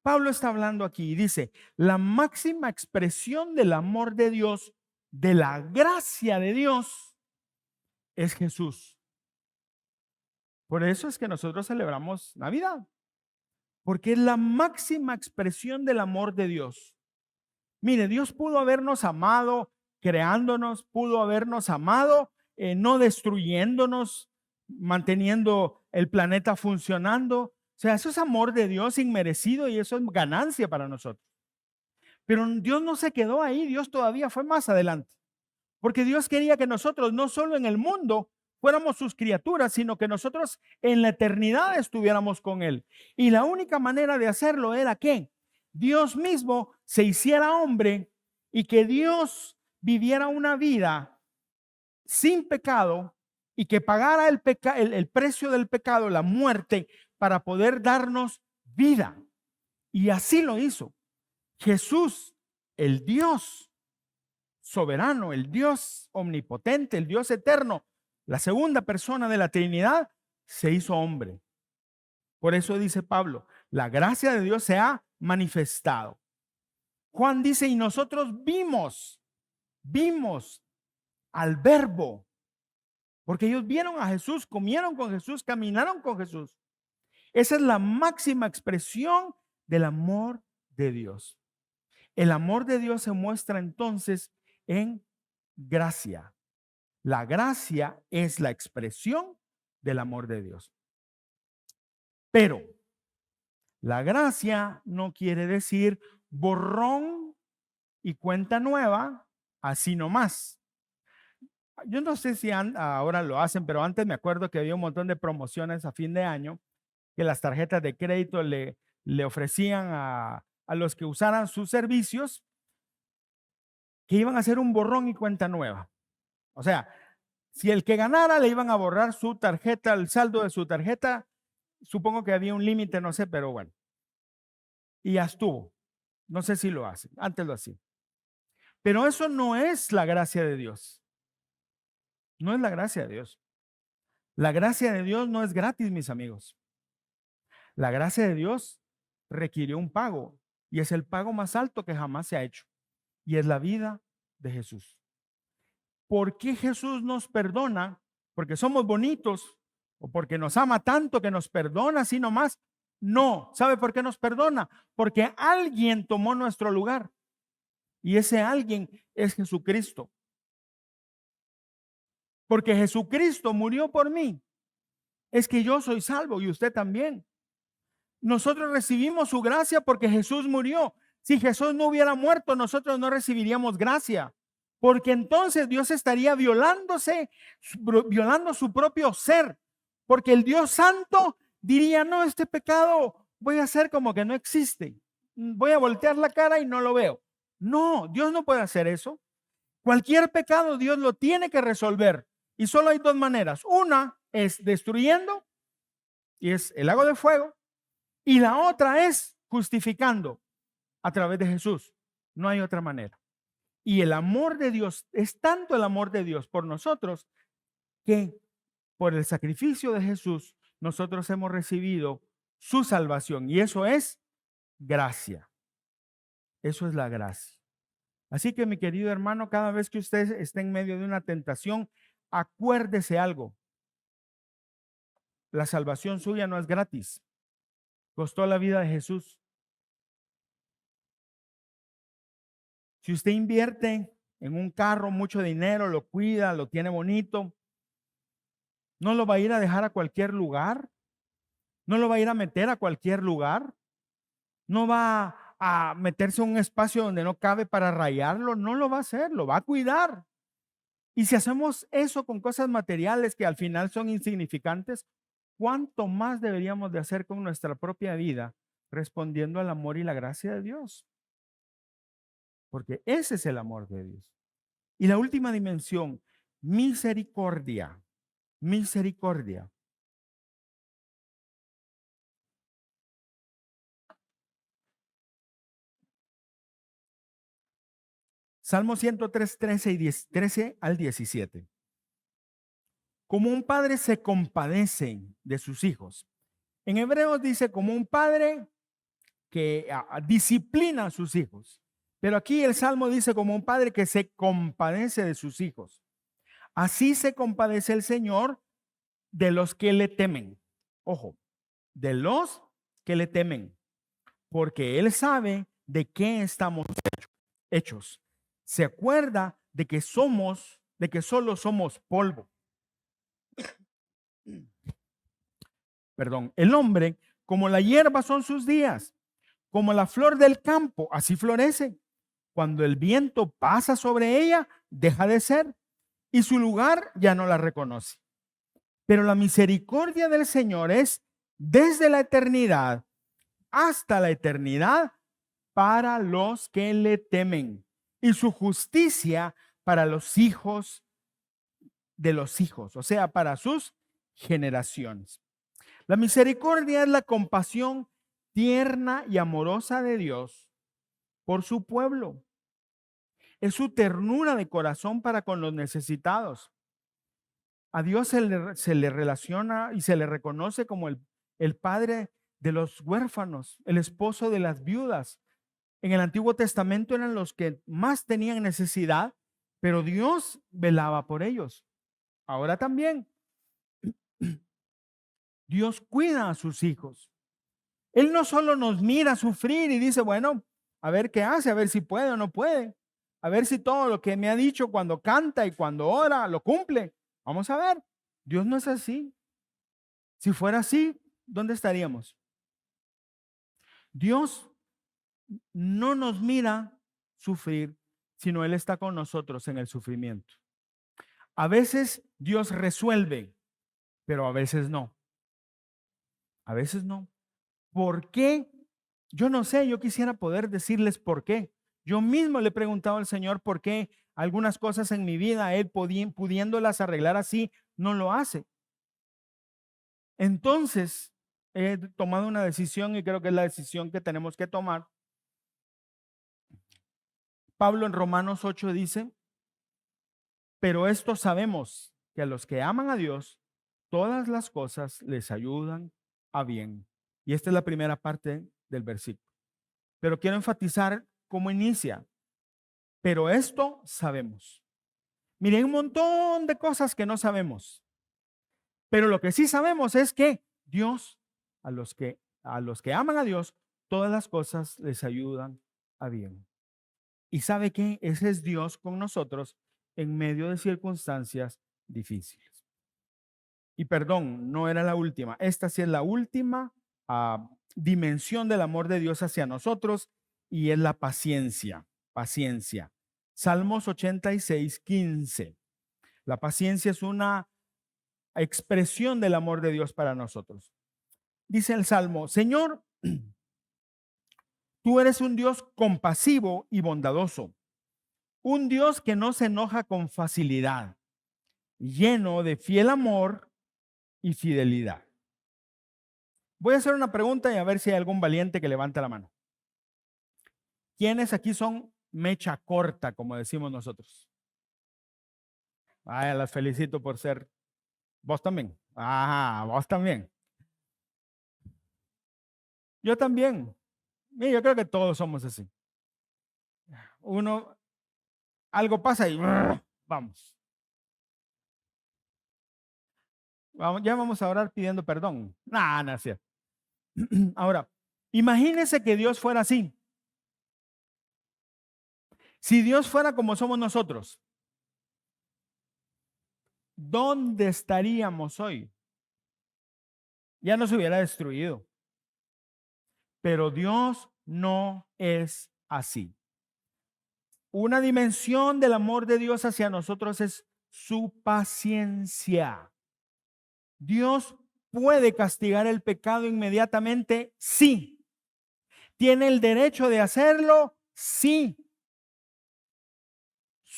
Pablo está hablando aquí y dice, la máxima expresión del amor de Dios, de la gracia de Dios, es Jesús. Por eso es que nosotros celebramos Navidad, porque es la máxima expresión del amor de Dios. Mire, Dios pudo habernos amado creándonos, pudo habernos amado no destruyéndonos, manteniendo el planeta funcionando. O sea, eso es amor de Dios inmerecido y eso es ganancia para nosotros. Pero Dios no se quedó ahí, Dios todavía fue más adelante. Porque Dios quería que nosotros no solo en el mundo fuéramos sus criaturas, sino que nosotros en la eternidad estuviéramos con Él. Y la única manera de hacerlo era que Dios mismo se hiciera hombre y que Dios viviera una vida sin pecado y que pagara el precio del pecado, la muerte, para poder darnos vida. Y así lo hizo. Jesús, el Dios soberano, el Dios omnipotente, el Dios eterno, la segunda persona de la Trinidad, se hizo hombre. Por eso dice Pablo, la gracia de Dios se ha manifestado. Juan dice, y nosotros vimos al Verbo, porque ellos vieron a Jesús, comieron con Jesús, caminaron con Jesús. Esa es la máxima expresión del amor de Dios. El amor de Dios se muestra entonces en gracia. La gracia es la expresión del amor de Dios. Pero la gracia no quiere decir borrón y cuenta nueva, así nomás. Yo no sé si ahora lo hacen, pero antes me acuerdo que había un montón de promociones a fin de año que las tarjetas de crédito le ofrecían a los que usaran sus servicios que iban a hacer un borrón y cuenta nueva. O sea, si el que ganara le iban a borrar su tarjeta, el saldo de su tarjeta, supongo que había un límite, no sé, pero bueno. Y ya estuvo. No sé si lo hacen, antes lo hacían. Pero eso no es la gracia de Dios. No es la gracia de Dios. La gracia de Dios no es gratis, mis amigos. La gracia de Dios requirió un pago y es el pago más alto que jamás se ha hecho. Y es la vida de Jesús. ¿Por qué Jesús nos perdona? ¿Porque somos bonitos o porque nos ama tanto que nos perdona así nomás? No. ¿Sabe por qué nos perdona? Porque alguien tomó nuestro lugar y ese alguien es Jesucristo. Porque Jesucristo murió por mí. Es que yo soy salvo y usted también. Nosotros recibimos su gracia porque Jesús murió. Si Jesús no hubiera muerto, nosotros no recibiríamos gracia. Porque entonces Dios estaría violando su propio ser. Porque el Dios Santo diría, no, este pecado voy a hacer como que no existe. Voy a voltear la cara y no lo veo. No, Dios no puede hacer eso. Cualquier pecado Dios lo tiene que resolver. Y solo hay dos maneras. Una es destruyendo, y es el lago de fuego. Y la otra es justificando a través de Jesús. No hay otra manera. Y el amor de Dios, es tanto el amor de Dios por nosotros que por el sacrificio de Jesús nosotros hemos recibido su salvación. Y eso es gracia. Eso es la gracia. Así que mi querido hermano, cada vez que usted esté en medio de una tentación, acuérdese algo. La salvación suya no es gratis. Costó la vida de Jesús. Si usted invierte en un carro mucho dinero, lo cuida, lo tiene bonito, no lo va a ir a dejar a cualquier lugar, no lo va a ir a meter a cualquier lugar, no va a meterse en un espacio donde no cabe para rayarlo, no lo va a hacer, lo va a cuidar. Y si hacemos eso con cosas materiales que al final son insignificantes, ¿cuánto más deberíamos de hacer con nuestra propia vida respondiendo al amor y la gracia de Dios? porque ese es el amor de Dios. Y la última dimensión, misericordia, misericordia. Salmo 103, 13 al 17. Como un padre se compadece de sus hijos. En Hebreos dice como un padre que disciplina a sus hijos. Pero aquí el Salmo dice como un padre que se compadece de sus hijos. Así se compadece el Señor de los que le temen. Ojo, de los que le temen. Porque Él sabe de qué estamos hechos. Se acuerda de que solo somos polvo. Perdón, el hombre, como la hierba son sus días, como la flor del campo, así florece. Cuando el viento pasa sobre ella, deja de ser y su lugar ya no la reconoce. Pero la misericordia del Señor es desde la eternidad hasta la eternidad para los que le temen y su justicia para los hijos de los hijos, o sea, para sus generaciones. La misericordia es la compasión tierna y amorosa de Dios por su pueblo. Es su ternura de corazón para con los necesitados. A Dios se le relaciona y se le reconoce como el padre de los huérfanos, el esposo de las viudas. En el Antiguo Testamento eran los que más tenían necesidad, pero Dios velaba por ellos. Ahora también, Dios cuida a sus hijos. Él no solo nos mira sufrir y dice, bueno, a ver qué hace, a ver si puede o no puede, a ver si todo lo que me ha dicho cuando canta y cuando ora lo cumple. Vamos a ver, Dios no es así. Si fuera así, ¿dónde estaríamos? Dios no nos mira sufrir, sino Él está con nosotros en el sufrimiento. A veces Dios resuelve, pero a veces no. A veces no. ¿Por qué? Yo no sé, yo quisiera poder decirles por qué. Yo mismo le he preguntado al Señor por qué algunas cosas en mi vida, Él pudiéndolas arreglar así, no lo hace. Entonces, he tomado una decisión y creo que es la decisión que tenemos que tomar. Pablo en Romanos 8 dice, pero esto sabemos, que a los que aman a Dios, todas las cosas les ayudan a bien. Y esta es la primera parte del versículo. Pero quiero enfatizar cómo inicia. Pero esto sabemos. Miren, hay un montón de cosas que no sabemos. Pero lo que sí sabemos es que Dios, a los que aman a Dios, todas las cosas les ayudan a bien. Y sabe que ese es Dios con nosotros en medio de circunstancias difíciles. Y perdón, no era la última. Esta sí es la última dimensión del amor de Dios hacia nosotros y es la paciencia. Paciencia. Salmos 86, 15. La paciencia es una expresión del amor de Dios para nosotros. Dice el Salmo, Señor, tú eres un Dios compasivo y bondadoso, un Dios que no se enoja con facilidad, lleno de fiel amor y fidelidad. Voy a hacer una pregunta y a ver si hay algún valiente que levante la mano. ¿Quiénes aquí son mecha corta, como decimos nosotros? Vaya, las felicito por ser. ¿Vos también? Ah, vos también. Yo también. Mira, yo creo que todos somos así. Uno, algo pasa y vamos. Ya vamos a orar pidiendo perdón. No, no es cierto. Ahora, imagínense que Dios fuera así. Si Dios fuera como somos nosotros, ¿dónde estaríamos hoy? Ya nos hubiera destruido. Pero Dios no es así. Una dimensión del amor de Dios hacia nosotros es su paciencia. Dios puede castigar el pecado inmediatamente, sí. ¿Tiene el derecho de hacerlo? Sí.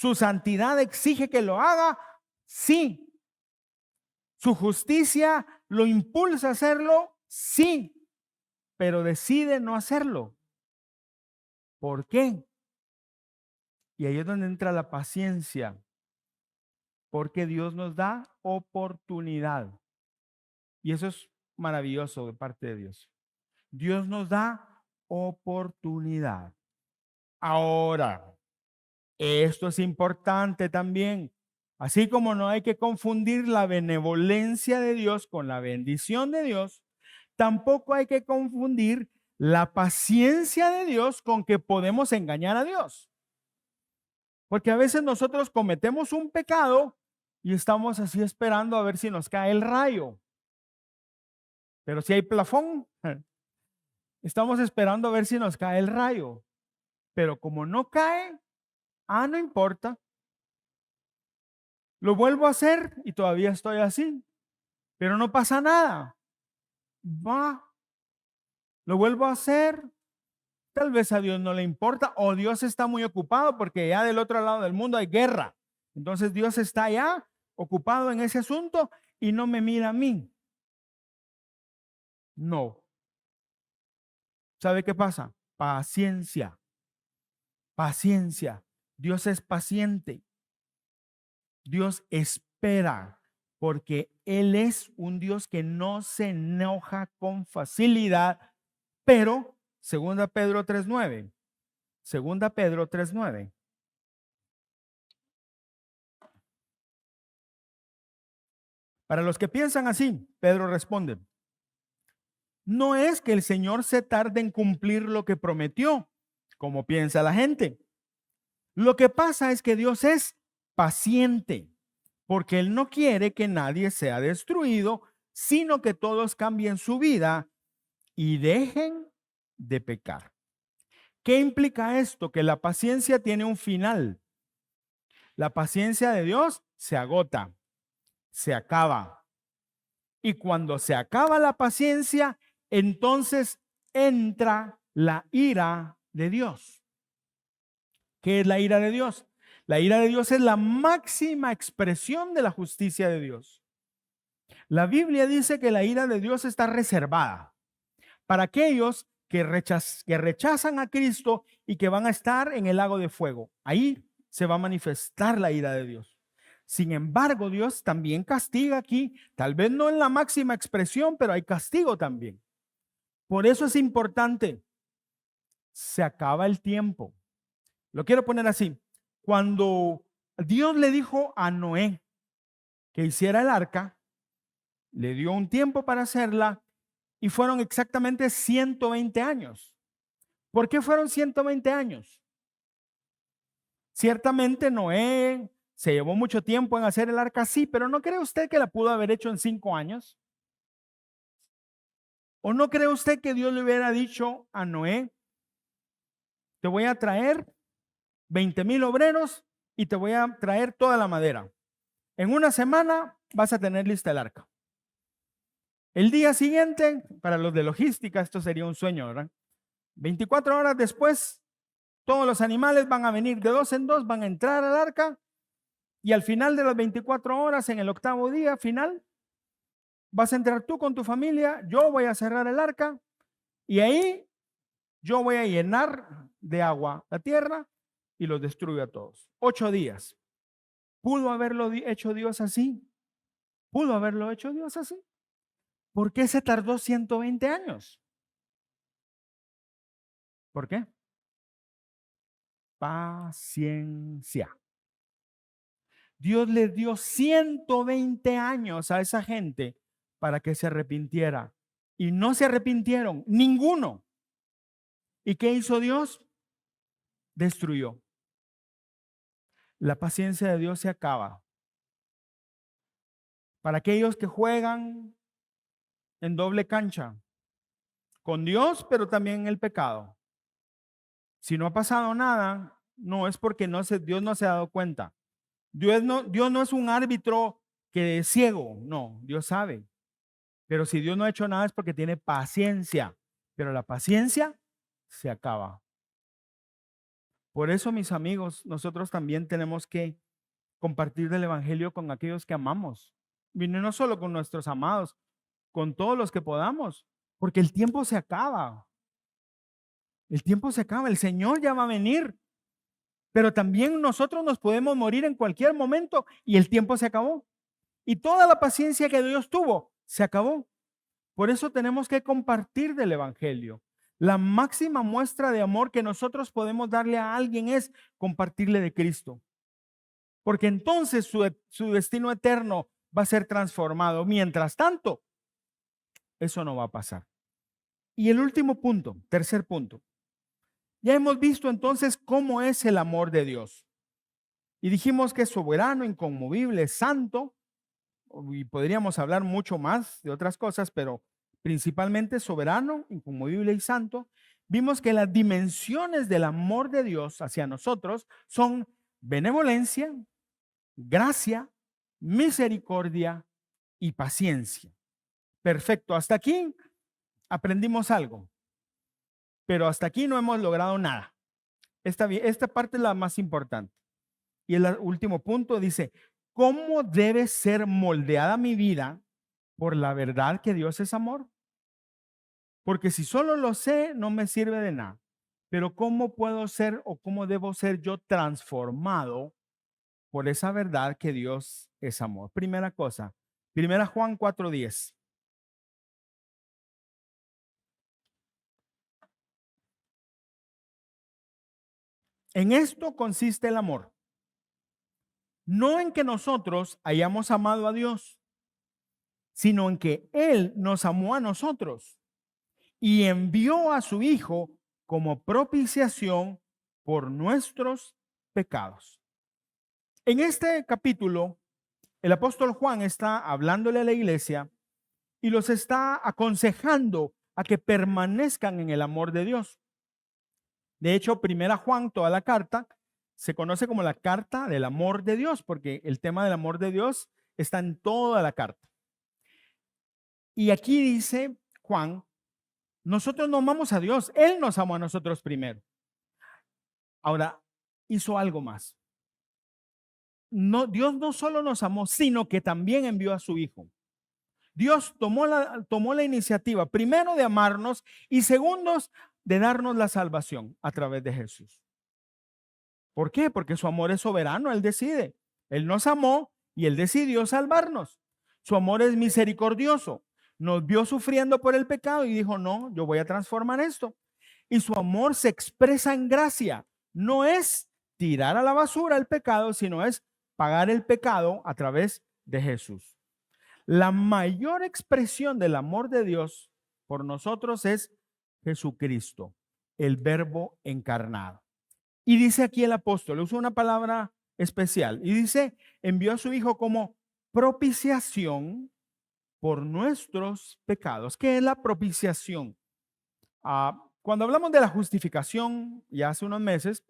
¿Su santidad exige que lo haga? Sí. ¿Su justicia lo impulsa a hacerlo? Sí. Pero decide no hacerlo. ¿Por qué? Y ahí es donde entra la paciencia. Porque Dios nos da oportunidad. Y eso es maravilloso de parte de Dios. Dios nos da oportunidad. Ahora, esto es importante también. Así como no hay que confundir la benevolencia de Dios con la bendición de Dios, tampoco hay que confundir la paciencia de Dios con que podemos engañar a Dios. Porque a veces nosotros cometemos un pecado y estamos así esperando a ver si nos cae el rayo. Pero si hay plafón, estamos esperando a ver si nos cae el rayo. Pero como no cae, no importa. Lo vuelvo a hacer y todavía estoy así. Pero no pasa nada. Lo vuelvo a hacer. Tal vez a Dios no le importa o Dios está muy ocupado porque ya del otro lado del mundo hay guerra. Entonces Dios está ya ocupado en ese asunto y no me mira a mí. No. ¿Sabe qué pasa? Paciencia. Paciencia. Dios es paciente. Dios espera porque Él es un Dios que no se enoja con facilidad, pero 2 Pedro 3:9. 2 Pedro 3:9. Para los que piensan así, Pedro responde: no es que el Señor se tarde en cumplir lo que prometió, como piensa la gente. Lo que pasa es que Dios es paciente, porque Él no quiere que nadie sea destruido, sino que todos cambien su vida y dejen de pecar. ¿Qué implica esto? Que la paciencia tiene un final. La paciencia de Dios se agota, se acaba. Y cuando se acaba la paciencia, entonces entra la ira de Dios. ¿Qué es la ira de Dios? La ira de Dios es la máxima expresión de la justicia de Dios. La Biblia dice que la ira de Dios está reservada para aquellos que rechazan a Cristo y que van a estar en el lago de fuego. Ahí se va a manifestar la ira de Dios. Sin embargo, Dios también castiga aquí, tal vez no en la máxima expresión, pero hay castigo también. Por eso es importante, se acaba el tiempo. Lo quiero poner así. Cuando Dios le dijo a Noé que hiciera el arca, le dio un tiempo para hacerla y fueron exactamente 120 años. ¿Por qué fueron 120 años? Ciertamente Noé se llevó mucho tiempo en hacer el arca, sí, pero ¿no cree usted que la pudo haber hecho en 5 años? ¿O no cree usted que Dios le hubiera dicho a Noé: te voy a traer 20,000 obreros y te voy a traer toda la madera? En una semana vas a tener lista el arca. El día siguiente, para los de logística, esto sería un sueño, ¿verdad? 24 horas después, todos los animales van a venir de 2 en 2, van a entrar al arca y al final de las 24 horas, en el 8º día final, vas a entrar tú con tu familia, yo voy a cerrar el arca y ahí yo voy a llenar de agua la tierra y los destruyo a todos. 8 días. ¿Pudo haberlo hecho Dios así? ¿Pudo haberlo hecho Dios así? ¿Por qué se tardó 120 años? ¿Por qué? Paciencia. Dios le dio 120 años a esa gente para que se arrepintiera. Y no se arrepintieron, ninguno. ¿Y qué hizo Dios? Destruyó. La paciencia de Dios se acaba. Para aquellos que juegan en doble cancha, con Dios, pero también en el pecado. Si no ha pasado nada, no es porque Dios no se ha dado cuenta. Dios no es un árbitro que es ciego, no, Dios sabe. Pero si Dios no ha hecho nada es porque tiene paciencia, pero la paciencia se acaba. Por eso, mis amigos, nosotros también tenemos que compartir del evangelio con aquellos que amamos. Y no solo con nuestros amados, con todos los que podamos, porque el tiempo se acaba. El tiempo se acaba, el Señor ya va a venir, pero también nosotros nos podemos morir en cualquier momento y el tiempo se acabó. Y toda la paciencia que Dios tuvo se acabó. Por eso tenemos que compartir del evangelio. La máxima muestra de amor que nosotros podemos darle a alguien es compartirle de Cristo. Porque entonces su destino eterno va a ser transformado. Mientras tanto, eso no va a pasar. Y el último punto, tercer punto. Ya hemos visto entonces cómo es el amor de Dios. Y dijimos que es soberano, inconmovible, santo. Y podríamos hablar mucho más de otras cosas, pero principalmente soberano, inconmovible y santo. Vimos que las dimensiones del amor de Dios hacia nosotros son benevolencia, gracia, misericordia y paciencia. Perfecto, hasta aquí aprendimos algo, pero hasta aquí no hemos logrado nada. Esta parte es la más importante. Y el último punto dice, ¿cómo debe ser moldeada mi vida por la verdad que Dios es amor? Porque si solo lo sé, no me sirve de nada. Pero ¿cómo puedo ser o cómo debo ser yo transformado por esa verdad que Dios es amor? Primera cosa, primera Juan 4:10. En esto consiste el amor. No en que nosotros hayamos amado a Dios, sino en que Él nos amó a nosotros y envió a su Hijo como propiciación por nuestros pecados. En este capítulo, el apóstol Juan está hablándole a la iglesia y los está aconsejando a que permanezcan en el amor de Dios. De hecho, primera Juan, toda la carta, se conoce como la carta del amor de Dios, porque el tema del amor de Dios está en toda la carta. Y aquí dice Juan, nosotros no amamos a Dios, Él nos amó a nosotros primero. Ahora, hizo algo más. No, Dios no solo nos amó, sino que también envió a su Hijo. Dios tomó la iniciativa, primero de amarnos y segundos de darnos la salvación a través de Jesús. ¿Por qué? Porque su amor es soberano, Él decide. Él nos amó y Él decidió salvarnos. Su amor es misericordioso. Nos vio sufriendo por el pecado y dijo, no, yo voy a transformar esto. Y su amor se expresa en gracia. No es tirar a la basura el pecado, sino es pagar el pecado a través de Jesús. La mayor expresión del amor de Dios por nosotros es Jesucristo, el Verbo encarnado. Y dice aquí el apóstol, usa una palabra especial y dice, envió a su Hijo como propiciación por nuestros pecados. ¿Qué es la propiciación? Cuando hablamos de la justificación, ya hace unos meses,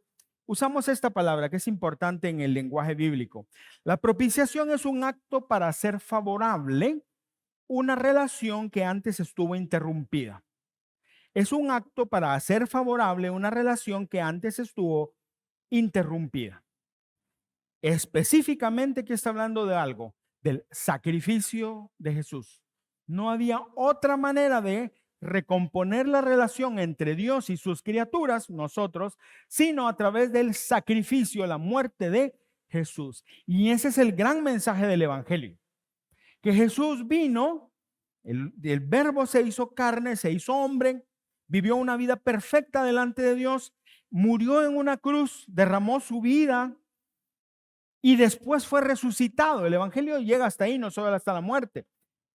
usamos esta palabra que es importante en el lenguaje bíblico. La propiciación es un acto para hacer favorable una relación que antes estuvo interrumpida. Es un acto para hacer favorable una relación que antes estuvo interrumpida. Específicamente aquí está hablando de algo, del sacrificio de Jesús. No había otra manera de recomponer la relación entre Dios y sus criaturas, nosotros, sino a través del sacrificio, la muerte de Jesús. Y ese es el gran mensaje del Evangelio, que Jesús vino, el Verbo se hizo carne, se hizo hombre, vivió una vida perfecta delante de Dios, murió en una cruz, derramó su vida y después fue resucitado. El Evangelio llega hasta ahí, no solo hasta la muerte.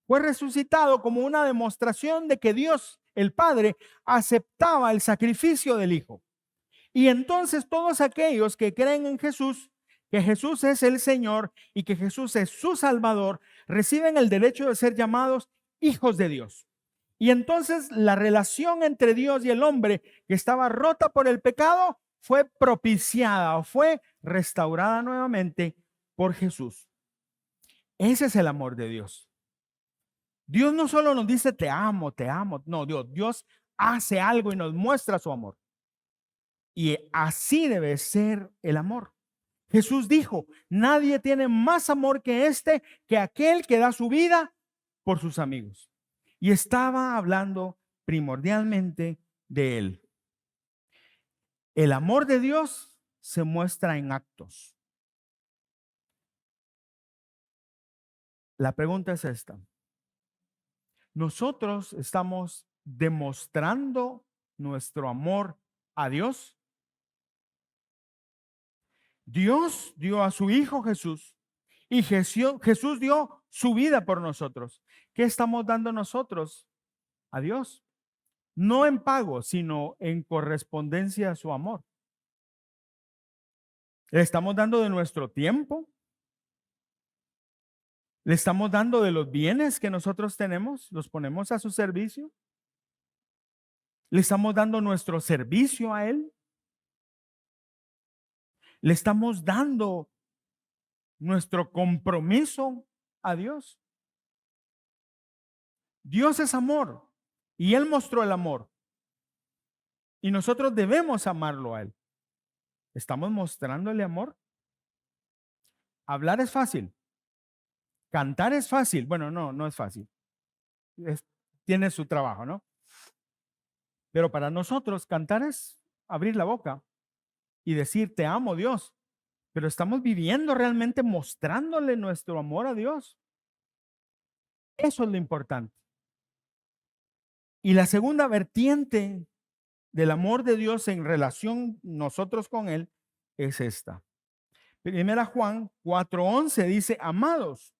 Fue resucitado como una demostración de que Dios, el Padre, aceptaba el sacrificio del Hijo. Y entonces todos aquellos que creen en Jesús, que Jesús es el Señor y que Jesús es su Salvador, reciben el derecho de ser llamados hijos de Dios. Y entonces la relación entre Dios y el hombre que estaba rota por el pecado fue propiciada o fue restaurada nuevamente por Jesús. Ese es el amor de Dios. Dios no solo nos dice te amo, no, Dios hace algo y nos muestra su amor. Y así debe ser el amor. Jesús dijo, nadie tiene más amor que este, que aquel que da su vida por sus amigos. Y estaba hablando primordialmente de él. El amor de Dios se muestra en actos. La pregunta es esta. ¿Nosotros estamos demostrando nuestro amor a Dios? Dios dio a su Hijo Jesús y Jesús dio su vida por nosotros. ¿Qué estamos dando nosotros a Dios? No en pago, sino en correspondencia a su amor. Le estamos dando de nuestro tiempo. Le estamos dando de los bienes que nosotros tenemos. Los ponemos a su servicio. Le estamos dando nuestro servicio a Él. Le estamos dando nuestro compromiso a Dios. Dios es amor y Él mostró el amor. Y nosotros debemos amarlo a Él. ¿Estamos mostrándole amor? Hablar es fácil. Cantar es fácil. Bueno, no es fácil. Tiene su trabajo, ¿no? Pero para nosotros cantar es abrir la boca y decir, te amo, Dios. Pero estamos viviendo realmente mostrándole nuestro amor a Dios. Eso es lo importante. Y la segunda vertiente del amor de Dios en relación nosotros con Él es esta. Primera Juan 4:11 dice, amados,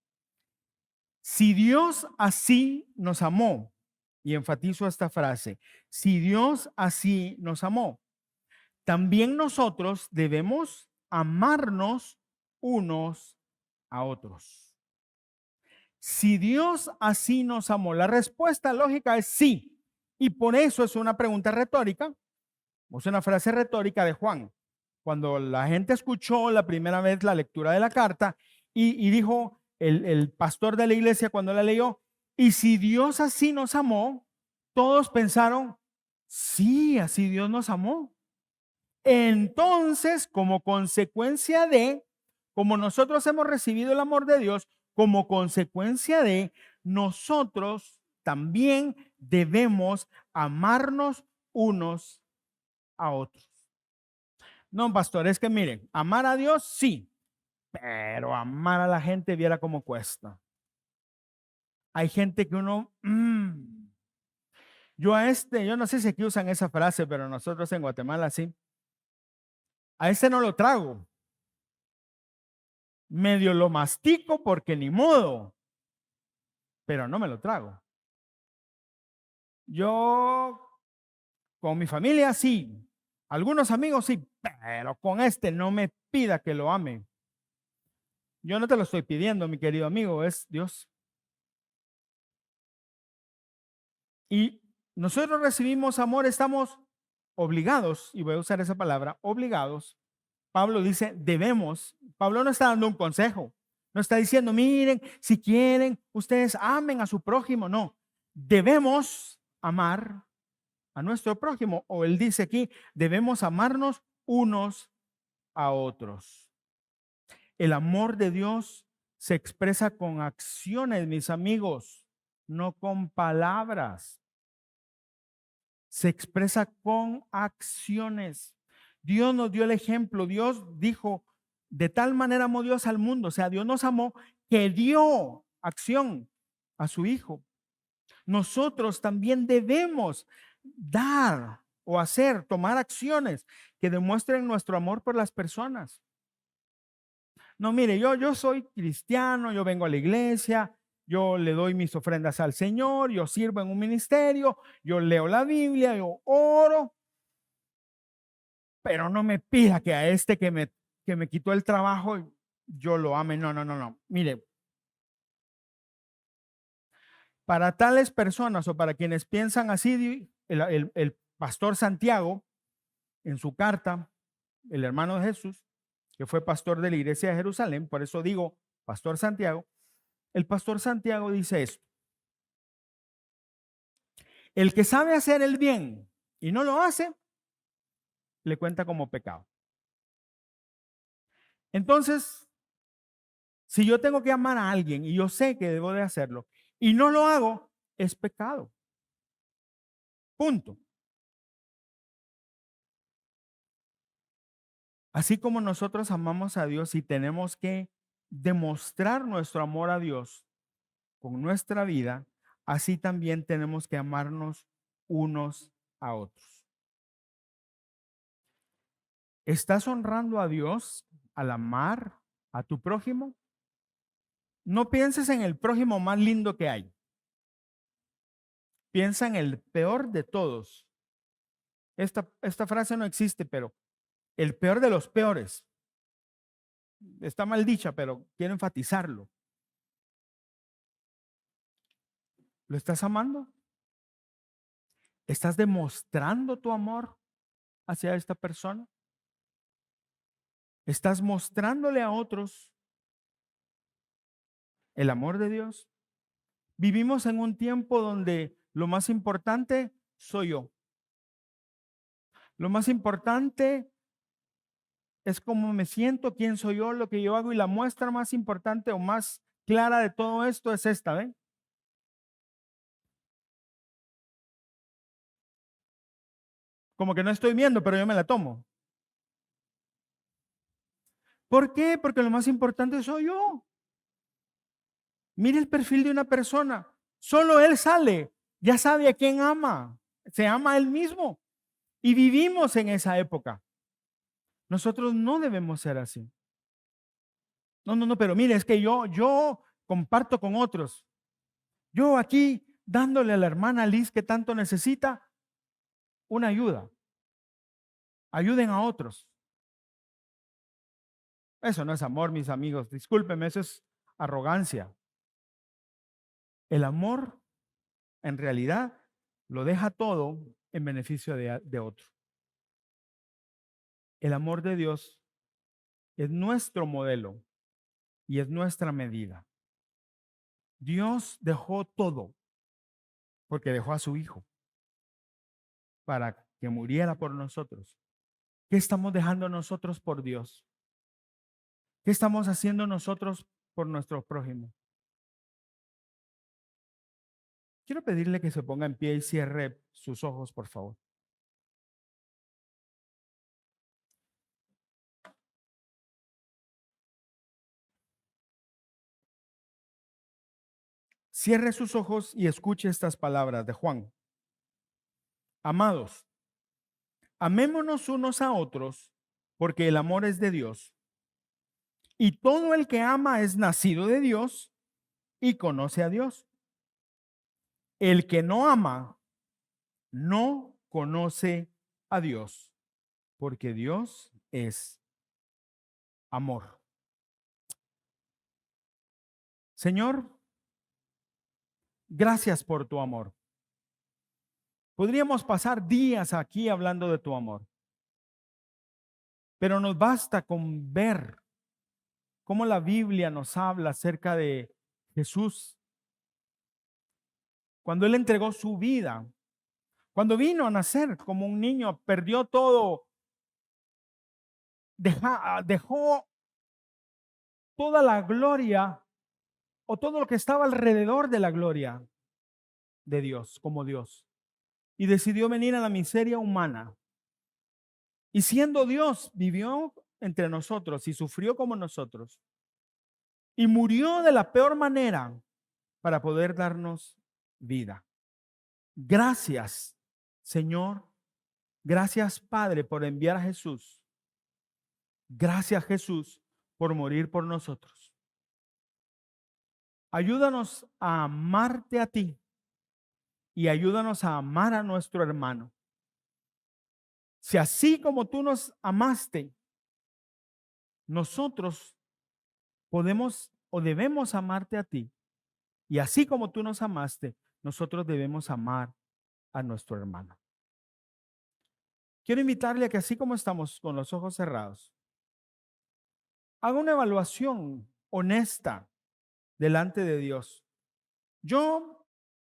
si Dios así nos amó, y enfatizo esta frase, si Dios así nos amó, también nosotros debemos amarnos unos a otros. Si Dios así nos amó, la respuesta lógica es sí. Y por eso es una pregunta retórica, es una frase retórica de Juan. Cuando la gente escuchó la primera vez la lectura de la carta y dijo el pastor de la iglesia cuando la leyó, y si Dios así nos amó, todos pensaron, sí, así Dios nos amó. Entonces, como consecuencia de, como nosotros hemos recibido el amor de Dios, como consecuencia de, nosotros también debemos amarnos unos a otros. No, pastor, es que miren, amar a Dios sí, pero amar a la gente viera cómo cuesta. Hay gente que uno, yo no sé si aquí usan esa frase, pero nosotros en Guatemala sí. A este no lo trago. Medio lo mastico porque ni modo, pero no me lo trago. Yo con mi familia sí, algunos amigos sí, pero con este no me pida que lo ame. Yo no te lo estoy pidiendo, mi querido amigo, es Dios. Y nosotros recibimos amor, estamos obligados, y voy a usar esa palabra, obligados. Pablo dice, debemos. Pablo no está dando un consejo. No está diciendo, miren, si quieren, ustedes amen a su prójimo. No, debemos amar a nuestro prójimo. O él dice aquí, debemos amarnos unos a otros. El amor de Dios se expresa con acciones, mis amigos, no con palabras. Se expresa con acciones. Dios nos dio el ejemplo. Dios dijo, de tal manera amó Dios al mundo. O sea, Dios nos amó que dio acción a su Hijo. Nosotros también debemos dar o hacer, tomar acciones que demuestren nuestro amor por las personas. No, mire, yo soy cristiano, yo vengo a la iglesia, yo le doy mis ofrendas al Señor, yo sirvo en un ministerio, yo leo la Biblia, yo oro, pero no me pida que a este que me quitó el trabajo, yo lo ame. No. Mire, para tales personas o para quienes piensan así, el pastor Santiago, en su carta, el hermano de Jesús, que fue pastor de la iglesia de Jerusalén, por eso digo pastor Santiago, el pastor Santiago dice esto: el que sabe hacer el bien y no lo hace, le cuenta como pecado. Entonces, si yo tengo que amar a alguien y yo sé que debo de hacerlo y no lo hago, es pecado. Punto. Así como nosotros amamos a Dios y tenemos que demostrar nuestro amor a Dios con nuestra vida, así también tenemos que amarnos unos a otros. ¿Estás honrando a Dios al amar a tu prójimo? No pienses en el prójimo más lindo que hay. Piensa en el peor de todos. Esta frase no existe, pero el peor de los peores. Está mal dicha, pero quiero enfatizarlo. ¿Lo estás amando? ¿Estás demostrando tu amor hacia esta persona? ¿Estás mostrándole a otros el amor de Dios? Vivimos en un tiempo donde lo más importante soy yo. Lo más importante es cómo me siento, quién soy yo, lo que yo hago, y la muestra más importante o más clara de todo esto es esta, ¿ven? Como que no estoy viendo, pero yo me la tomo. ¿Por qué? Porque lo más importante soy yo. Mire el perfil de una persona. Solo él sale. Ya sabe a quién ama. Se ama a él mismo. Y vivimos en esa época. Nosotros no debemos ser así. No, pero mire, es que yo comparto con otros. Yo aquí dándole a la hermana Liz que tanto necesita una ayuda. Ayuden a otros. Eso no es amor, mis amigos. Discúlpenme, eso es arrogancia. El amor, en realidad, lo deja todo en beneficio de otro. El amor de Dios es nuestro modelo y es nuestra medida. Dios dejó todo porque dejó a su Hijo para que muriera por nosotros. ¿Qué estamos dejando nosotros por Dios? ¿Qué estamos haciendo nosotros por nuestro prójimo? Quiero pedirle que se ponga en pie y cierre sus ojos, por favor. Cierre sus ojos y escuche estas palabras de Juan. Amados, amémonos unos a otros, porque el amor es de Dios. Y todo el que ama es nacido de Dios y conoce a Dios. El que no ama no conoce a Dios, porque Dios es amor. Señor, gracias por tu amor. Podríamos pasar días aquí hablando de tu amor, pero nos basta con ver cómo la Biblia nos habla acerca de Jesús. Cuando Él entregó su vida, cuando vino a nacer como un niño, perdió todo, dejó toda la gloria o todo lo que estaba alrededor de la gloria de Dios como Dios y decidió venir a la miseria humana. Y siendo Dios, vivió entre nosotros y sufrió como nosotros y murió de la peor manera para poder darnos vida. Gracias, Señor. Gracias, Padre, por enviar a Jesús. Gracias, Jesús, por morir por nosotros. Ayúdanos a amarte a ti y ayúdanos a amar a nuestro hermano. Si así como tú nos amaste, nosotros podemos o debemos amarte a ti, y así como tú nos amaste, nosotros debemos amar a nuestro hermano. Quiero invitarle a que así como estamos con los ojos cerrados, haga una evaluación honesta delante de Dios. Yo,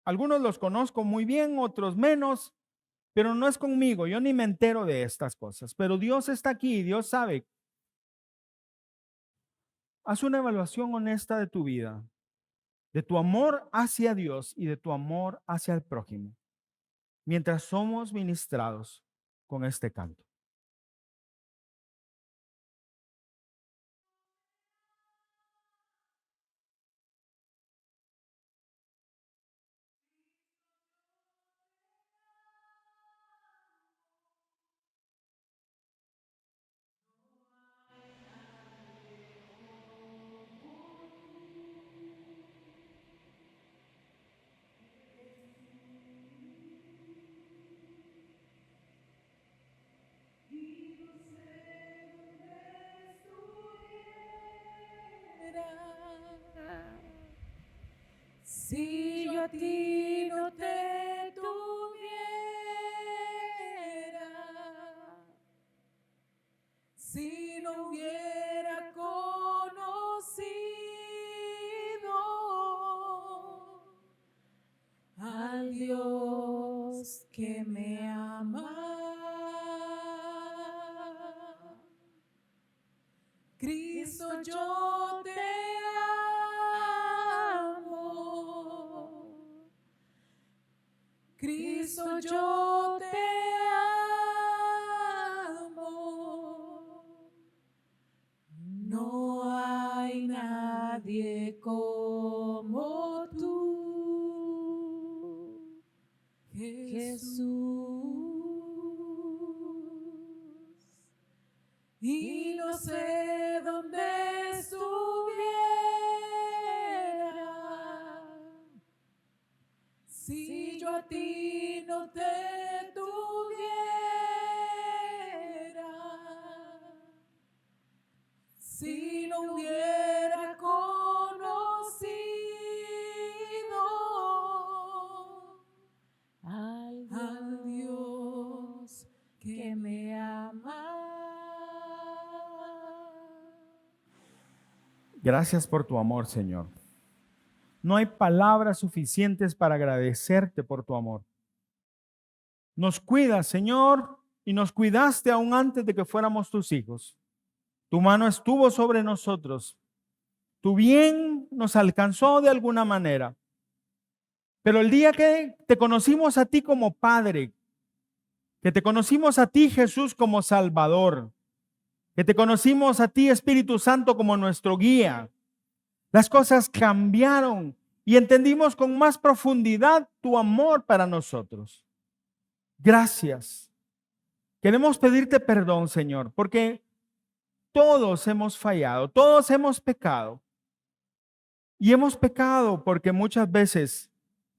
algunos los conozco muy bien, otros menos, pero no es conmigo, yo ni me entero de estas cosas, pero Dios está aquí, Dios sabe. Haz una evaluación honesta de tu vida, de tu amor hacia Dios y de tu amor hacia el prójimo, mientras somos ministrados con este canto. Si yo a ti no te tuviera, si no hubiera conocido al Dios que me ama, Cristo, yo te amo. Cristo, yo te amo. No hay nadie como tú, Jesús. Y no sé dónde estuviera si yo a ti no te tuviera, si no hubiera conocido al Dios que me ama. Gracias por tu amor, Señor. No hay palabras suficientes para agradecerte por tu amor. Nos cuidas, Señor, y nos cuidaste aún antes de que fuéramos tus hijos. Tu mano estuvo sobre nosotros. Tu bien nos alcanzó de alguna manera. Pero el día que te conocimos a ti como Padre, que te conocimos a ti, Jesús, como Salvador, que te conocimos a ti, Espíritu Santo, como nuestro guía, las cosas cambiaron y entendimos con más profundidad tu amor para nosotros. Gracias. Queremos pedirte perdón, Señor, porque todos hemos fallado, todos hemos pecado. Y hemos pecado porque muchas veces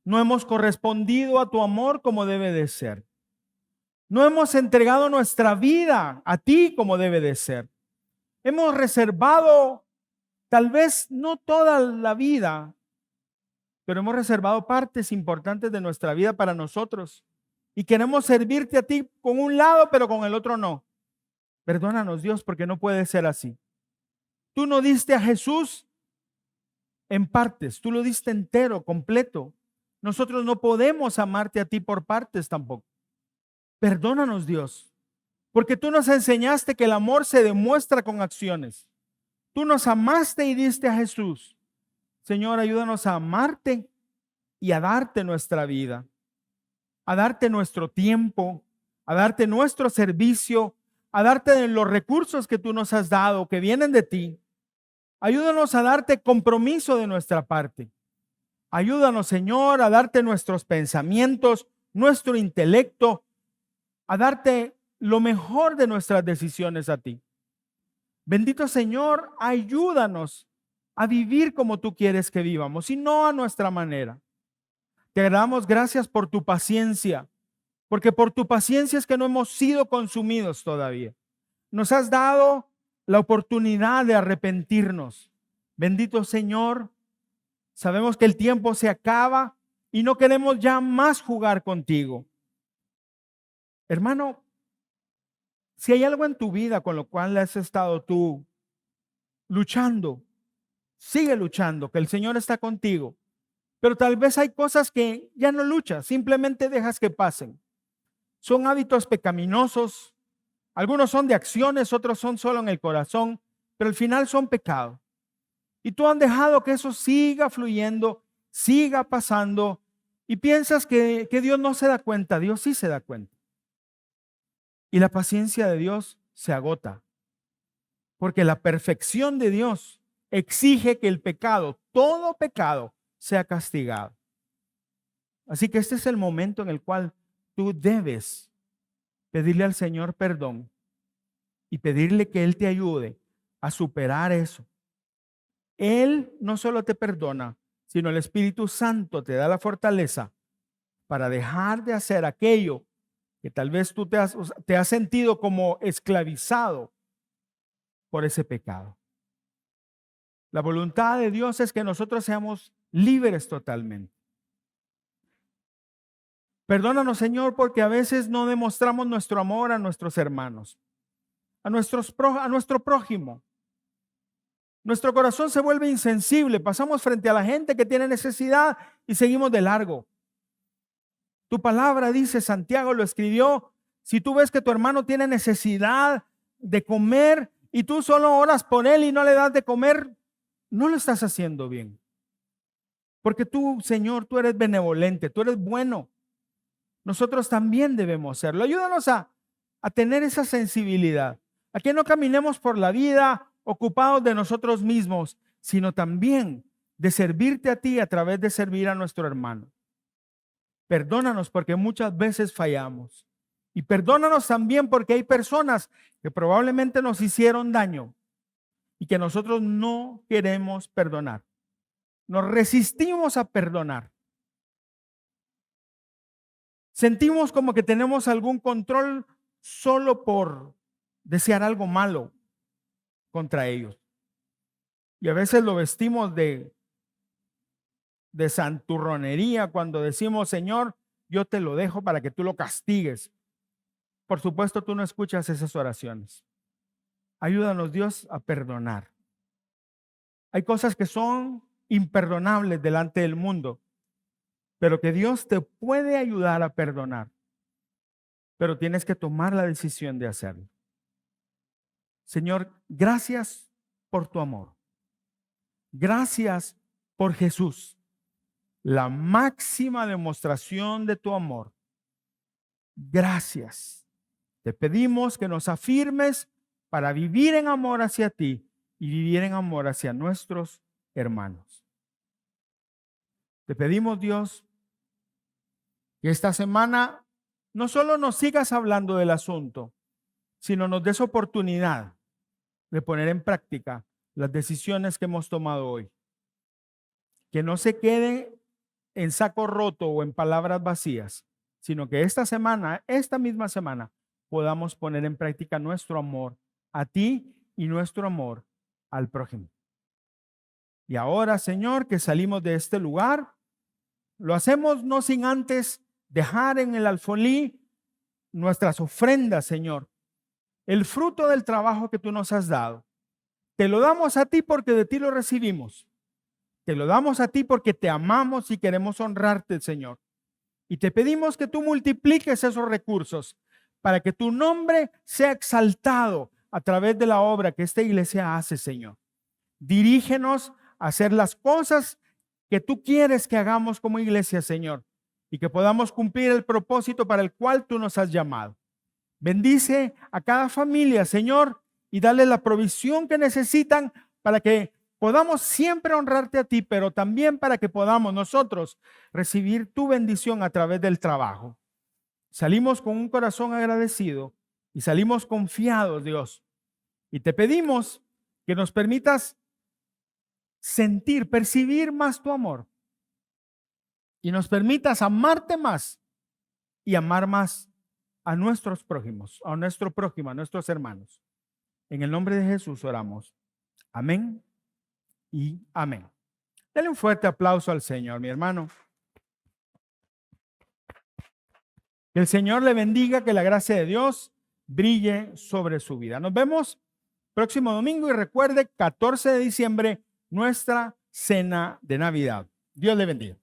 no hemos correspondido a tu amor como debe de ser. No hemos entregado nuestra vida a ti como debe de ser. Hemos reservado tal vez no toda la vida, pero hemos reservado partes importantes de nuestra vida para nosotros. Y queremos servirte a ti con un lado, pero con el otro no. Perdónanos, Dios, porque no puede ser así. Tú no diste a Jesús en partes, tú lo diste entero, completo. Nosotros no podemos amarte a ti por partes tampoco. Perdónanos, Dios, porque tú nos enseñaste que el amor se demuestra con acciones. Tú nos amaste y diste a Jesús. Señor, ayúdanos a amarte y a darte nuestra vida, a darte nuestro tiempo, a darte nuestro servicio, a darte los recursos que tú nos has dado, que vienen de ti. Ayúdanos a darte compromiso de nuestra parte. Ayúdanos, Señor, a darte nuestros pensamientos, nuestro intelecto, a darte lo mejor de nuestras decisiones a ti. Bendito Señor, ayúdanos a vivir como tú quieres que vivamos y no a nuestra manera. Te damos gracias por tu paciencia, porque por tu paciencia es que no hemos sido consumidos todavía. Nos has dado la oportunidad de arrepentirnos. Bendito Señor, sabemos que el tiempo se acaba y no queremos ya más jugar contigo. Hermano, si hay algo en tu vida con lo cual has estado tú luchando, sigue luchando, que el Señor está contigo. Pero tal vez hay cosas que ya no luchas, simplemente dejas que pasen. son hábitos pecaminosos. Algunos son de acciones, otros son solo en el corazón, pero al final son pecado. Y tú has dejado que eso siga fluyendo, siga pasando, y piensas que Dios no se da cuenta. Dios sí se da cuenta. Y la paciencia de Dios se agota, porque la perfección de Dios exige que el pecado, todo pecado, sea castigado. Así que este es el momento en el cual tú debes pedirle al Señor perdón y pedirle que Él te ayude a superar eso. Él no solo te perdona, sino el Espíritu Santo te da la fortaleza para dejar de hacer aquello que tal vez tú te has sentido como esclavizado por ese pecado. La voluntad de Dios es que nosotros seamos libres totalmente. Perdónanos, Señor, porque a veces no demostramos nuestro amor a nuestros hermanos, a nuestro prójimo. Nuestro corazón se vuelve insensible. Pasamos frente a la gente que tiene necesidad y seguimos de largo. Tu palabra dice, Santiago lo escribió, si tú ves que tu hermano tiene necesidad de comer y tú solo oras por él y no le das de comer, no lo estás haciendo bien. Porque tú, Señor, tú eres benevolente, tú eres bueno. Nosotros también debemos serlo. Ayúdanos a tener esa sensibilidad, a que no caminemos por la vida ocupados de nosotros mismos, sino también de servirte a ti a través de servir a nuestro hermano. Perdónanos porque muchas veces fallamos. Y perdónanos también porque hay personas que probablemente nos hicieron daño y que nosotros no queremos perdonar. Nos resistimos a perdonar. Sentimos como que tenemos algún control solo por desear algo malo contra ellos. Y a veces lo vestimos de santurronería cuando decimos, Señor, yo te lo dejo para que tú lo castigues. Por supuesto, tú no escuchas esas oraciones. Ayúdanos, Dios, a perdonar. Hay cosas que son imperdonables delante del mundo, pero que Dios te puede ayudar a perdonar. Pero tienes que tomar la decisión de hacerlo. Señor, gracias por tu amor. Gracias por Jesús, la máxima demostración de tu amor. Gracias. Te pedimos que nos afirmes para vivir en amor hacia ti y vivir en amor hacia nuestros hermanos. Te pedimos, Dios, que esta semana no solo nos sigas hablando del asunto, sino nos des oportunidad de poner en práctica las decisiones que hemos tomado hoy. Que no se quede en saco roto o en palabras vacías, sino que esta misma semana, podamos poner en práctica nuestro amor a ti y nuestro amor al prójimo. Y ahora, Señor, que salimos de este lugar, lo hacemos no sin antes dejar en el alfolí nuestras ofrendas, Señor, el fruto del trabajo que tú nos has dado. Te lo damos a ti porque de ti lo recibimos. Te lo damos a ti porque te amamos y queremos honrarte, Señor. Y te pedimos que tú multipliques esos recursos para que tu nombre sea exaltado a través de la obra que esta iglesia hace, Señor. Dirígenos a hacer las cosas que tú quieres que hagamos como iglesia, Señor, y que podamos cumplir el propósito para el cual tú nos has llamado. Bendice a cada familia, Señor, y dale la provisión que necesitan para que podamos siempre honrarte a ti, pero también para que podamos nosotros recibir tu bendición a través del trabajo. Salimos con un corazón agradecido y salimos confiados, Dios. Y te pedimos que nos permitas percibir más tu amor. Y nos permitas amarte más y amar más a nuestros prójimos, a nuestro prójimo, a nuestros hermanos. En el nombre de Jesús oramos. Amén y amén. Dale un fuerte aplauso al Señor, mi hermano. Que el Señor le bendiga, que la gracia de Dios brille sobre su vida. Nos vemos próximo domingo y recuerde, 14 de diciembre, nuestra cena de Navidad. Dios le bendiga.